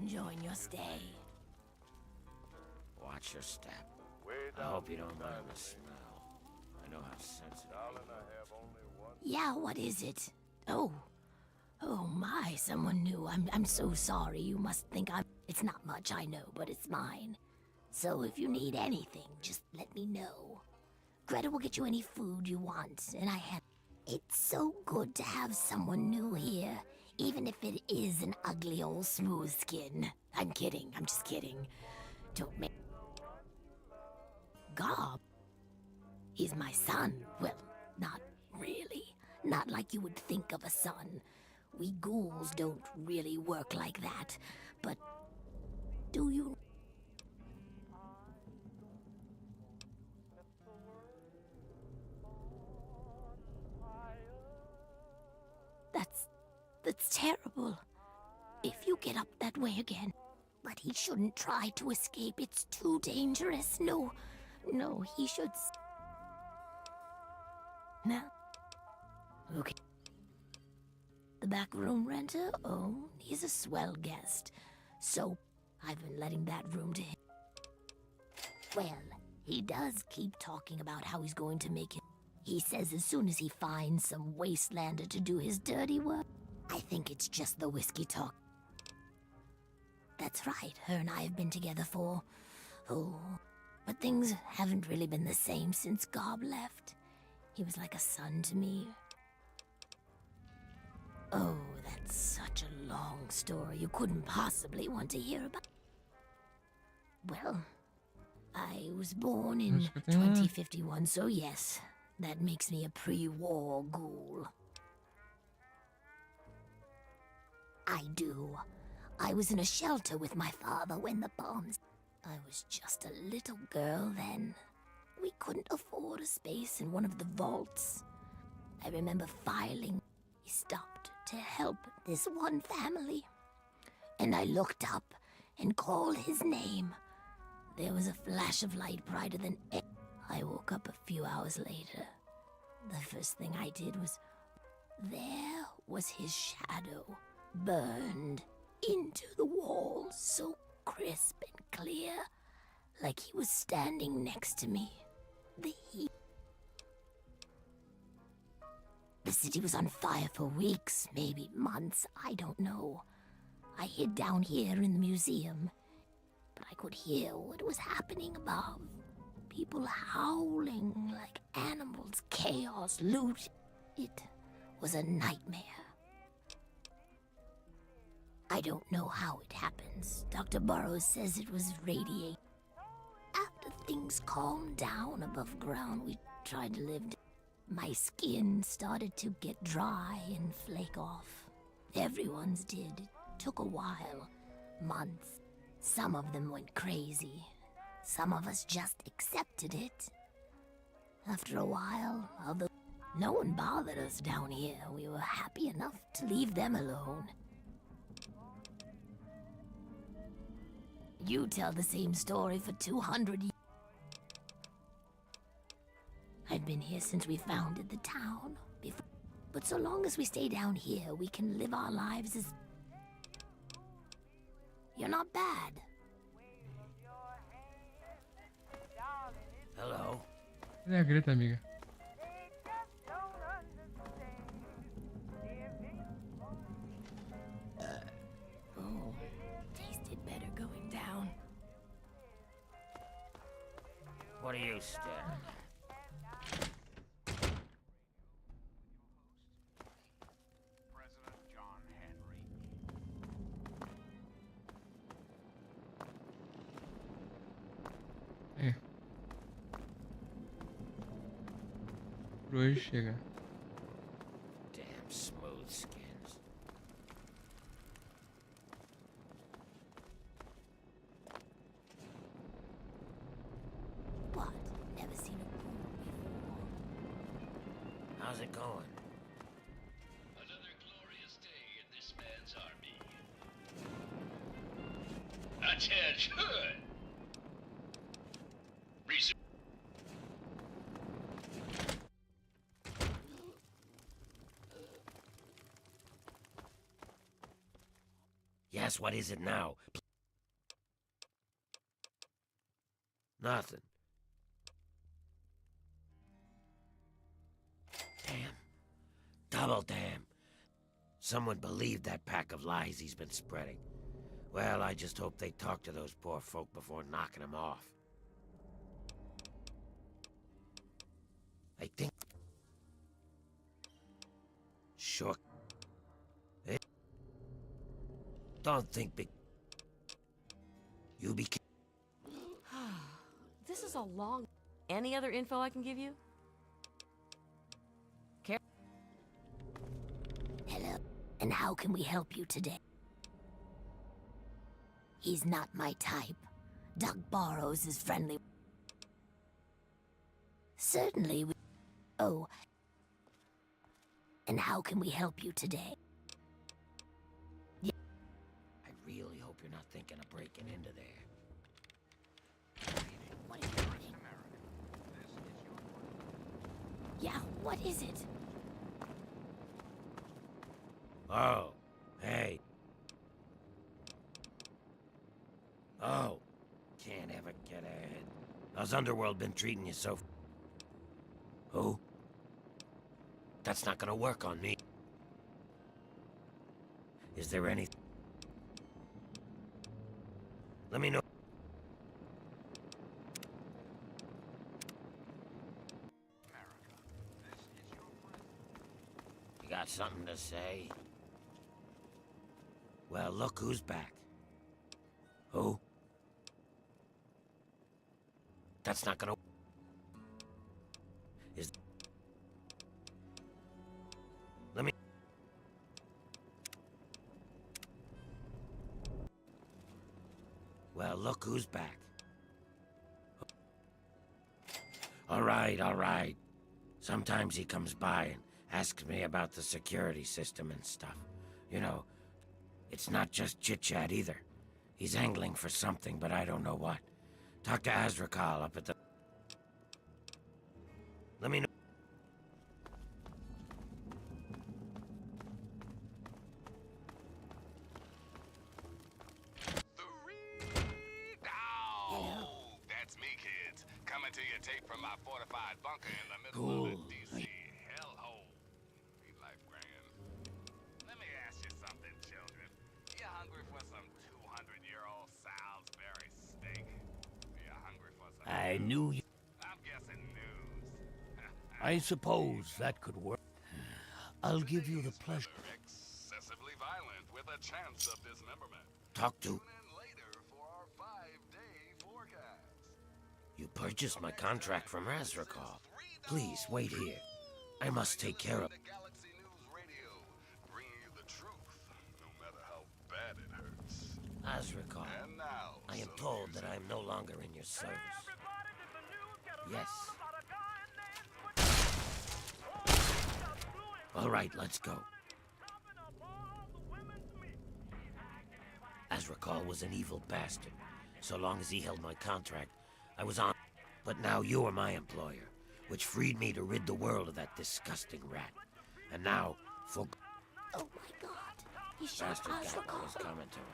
S6: Enjoying your stay.
S7: Watch your step. I hope you don't mind the smell. I know how sensitive.
S6: Yeah, what is it? Oh. Oh my, someone new. I'm so sorry. You must think I'm... It's not much, I know, but it's mine. So if you need anything, just let me know. Greta will get you any food you want, and I have... It's so good to have someone new here, even if it is an ugly old smooth skin. I'm kidding, I'm just kidding. Don't make... Gob? He's my son. Well, not really. Not like you would think of a son. We ghouls don't really work like that. But do you... That's terrible. If you get up that way again. But he shouldn't try to escape. It's too dangerous. No, he should... No. Okay. The back room renter? Oh, he's a swell guest. So, I've been letting that room to him. Well, he does keep talking about how he's going to make it. He says as soon as he finds some wastelander to do his dirty work. I think it's just the whiskey talk. That's right, her and I have been together for... Oh, but things haven't really been the same since Gob left. He was like a son to me. Oh, that's such a long story you couldn't possibly want to hear about. Well, I was born in 2051, so yes, that makes me a pre-war ghoul. I do. I was in a shelter with my father when the bombs... I was just a little girl then. We couldn't afford a space in one of the vaults. I remember filing. He stopped to help this one family. And I looked up and called his name. There was a flash of light brighter than ever. I woke up a few hours later. The first thing I did was... There was his shadow, burned into the wall, so crisp and clear, like he was standing next to me. The heat... The city was on fire for weeks, maybe months, I don't know. I hid down here in the museum, but I could hear what was happening above. People howling like animals, chaos, loot. It was a nightmare. I don't know how it happens. Dr. Burroughs says it was radiation. After things calmed down above ground, we tried to live. My skin started to get dry and flake off. Everyone's did. It took a while. Months. Some of them went crazy. Some of us just accepted it. After a while, no one bothered us down here. We were happy enough to leave them alone. You tell the same story for 200 years. I've been here since we founded the town. But so long as we stay down here, we can live our lives as... You're not bad.
S7: Hello.
S1: Cadê a Greta, amiga?
S6: Oh, tasted better going down.
S7: What are you staring at?
S5: President John Henry.
S1: É. Por hoje chega.
S7: Damn smooth skins.
S6: What? Never seen a pool before.
S7: How's it going?
S3: Another glorious day in this man's army. Attention! Resume.
S7: Yes, what is it now? Nothing. Damn. Double damn. Someone believed that pack of lies he's been spreading. Well, I just hope they talk to those poor folk before knocking them off. I think... Sure. Don't think big... You be...
S8: This is a long... Any other info I can give you?
S6: Hello, and how can we help you today? He's not my type. Doc Burroughs is friendly. Certainly we... Oh. And how can we help you today?
S7: I really hope you're not thinking of breaking into there.
S6: What is it? Yeah, what is it?
S7: Oh, hey. Oh, can't ever get ahead. How's Underworld been treating you so... Who? That's not gonna work on me. Is there any... Let me know. You got something to say? Well, look who's back. Who? That's not gonna... Is... Let me... Well, look who's back. All right. Sometimes he comes by and asks me about the security system and stuff. You know, it's not just chit-chat either. He's angling for something, but I don't know what. Talk to Azrakal up at the... Let me know.
S5: That's me, kids. Coming to you tape from my fortified bunker in the middle
S7: Cool.
S5: of the DC hellhole. Be life grand. Let me ask you something, children. You hungry for some 200-year-old Salisbury steak? You hungry for some
S9: I
S5: news?
S9: knew you.
S5: I'm guessing news.
S9: I suppose that could work. I'll give you the pleasure.
S5: Excessively violent with a chance of dismemberment.
S7: Talk to...
S5: Tune in later for our 5-day forecast.
S7: You purchased my contract from Azrakal. Please, wait here. I must take care of...
S5: The Galaxy News Radio, bringing you the truth, no matter how bad it hurts.
S7: Azrakal,
S5: And now,
S7: I am
S5: some
S7: told
S5: music.
S7: that I am no longer in your service. Yes. All right, let's go. Azrakal was an evil bastard. So long as he held my contract, I was on. But now you're my employer, which freed me to rid the world of that disgusting rat. And now, for...
S6: Oh my god. He shot
S7: Bastard guy
S6: Azrakal.
S7: was coming to him.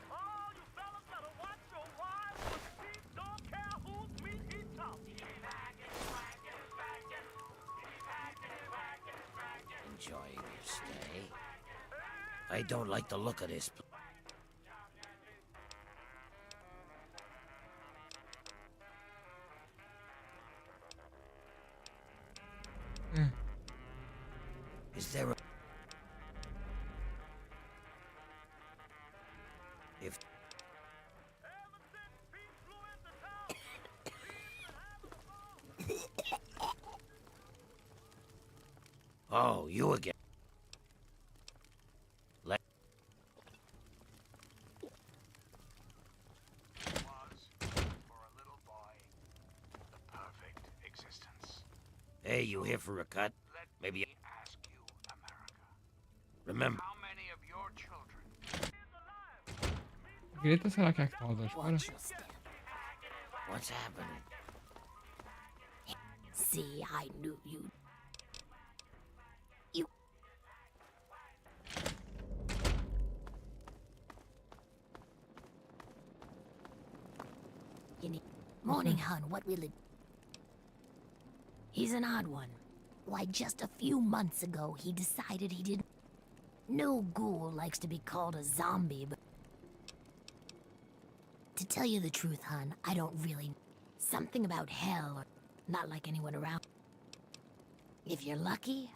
S7: Enjoying your stay? I don't like the look of this. Is there a... If... Oh, you again. Let...
S5: Was, for a little boy, the perfect existence.
S7: Hey, you here for a cut?
S5: Let
S7: Maybe...
S5: me ask you, America.
S7: Remember...
S5: How many of your children
S1: Grita, será que é que pode agora?
S6: Watch your step.
S7: What's happening?
S6: See, I knew you. Morning, hun. What will it... He's an odd one. Why, just a few months ago, he decided he didn't... No ghoul likes to be called a zombie, but... To tell you the truth, hun, I don't really... Something about hell, or not like anyone around. If you're lucky...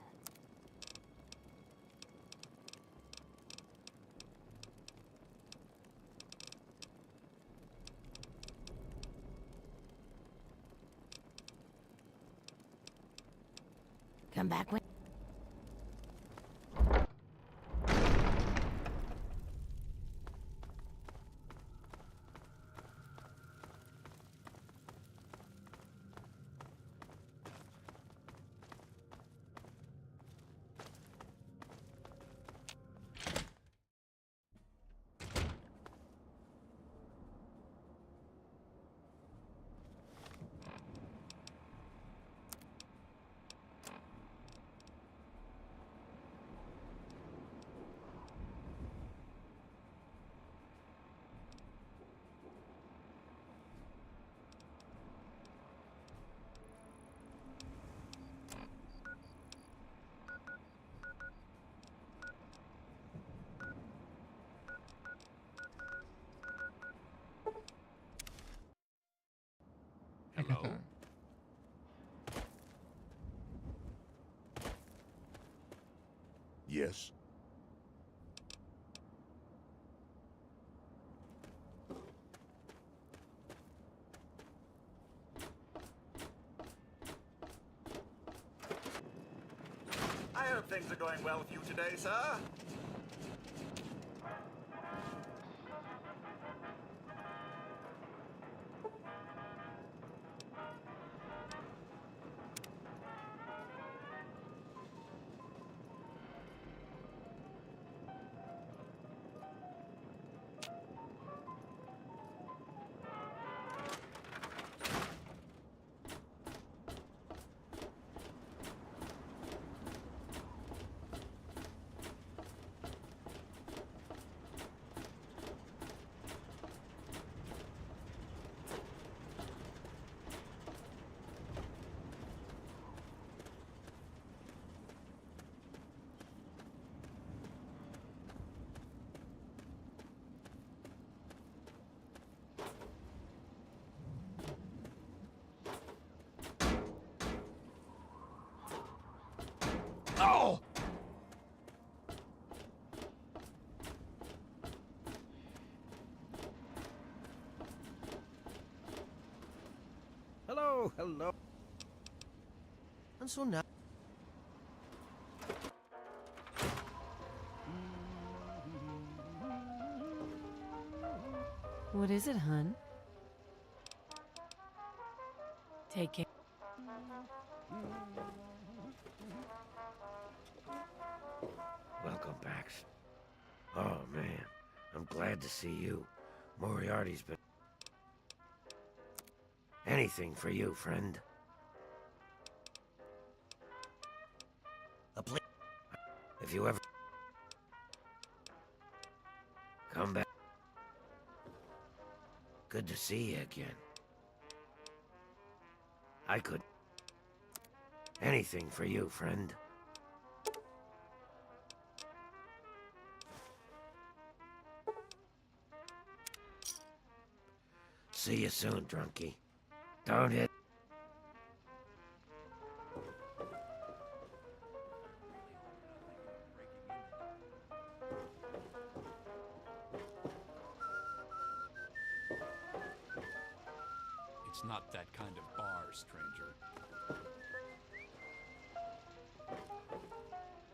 S6: Come back when...
S9: Hello? Yes?
S10: I hope things are going well with you today, sir.
S4: Oh, hello. And so now...
S2: What is it, hun? Take care.
S7: Welcome, Pax. Oh, man. I'm glad to see you. Moriarty's been... Anything for you, friend. If you ever... Come back. Good to see you again. I could... Anything for you, friend. See you soon, drunkie. Don't hit...
S11: It's not that kind of bar, stranger.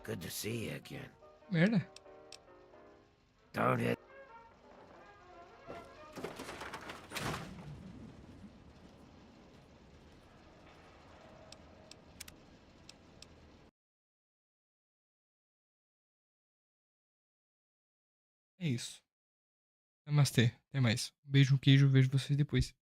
S7: Good to see you again.
S1: Merda.
S7: Don't hit...
S1: É isso. Namastê. Até mais. Um beijo, queijo. Vejo vocês depois.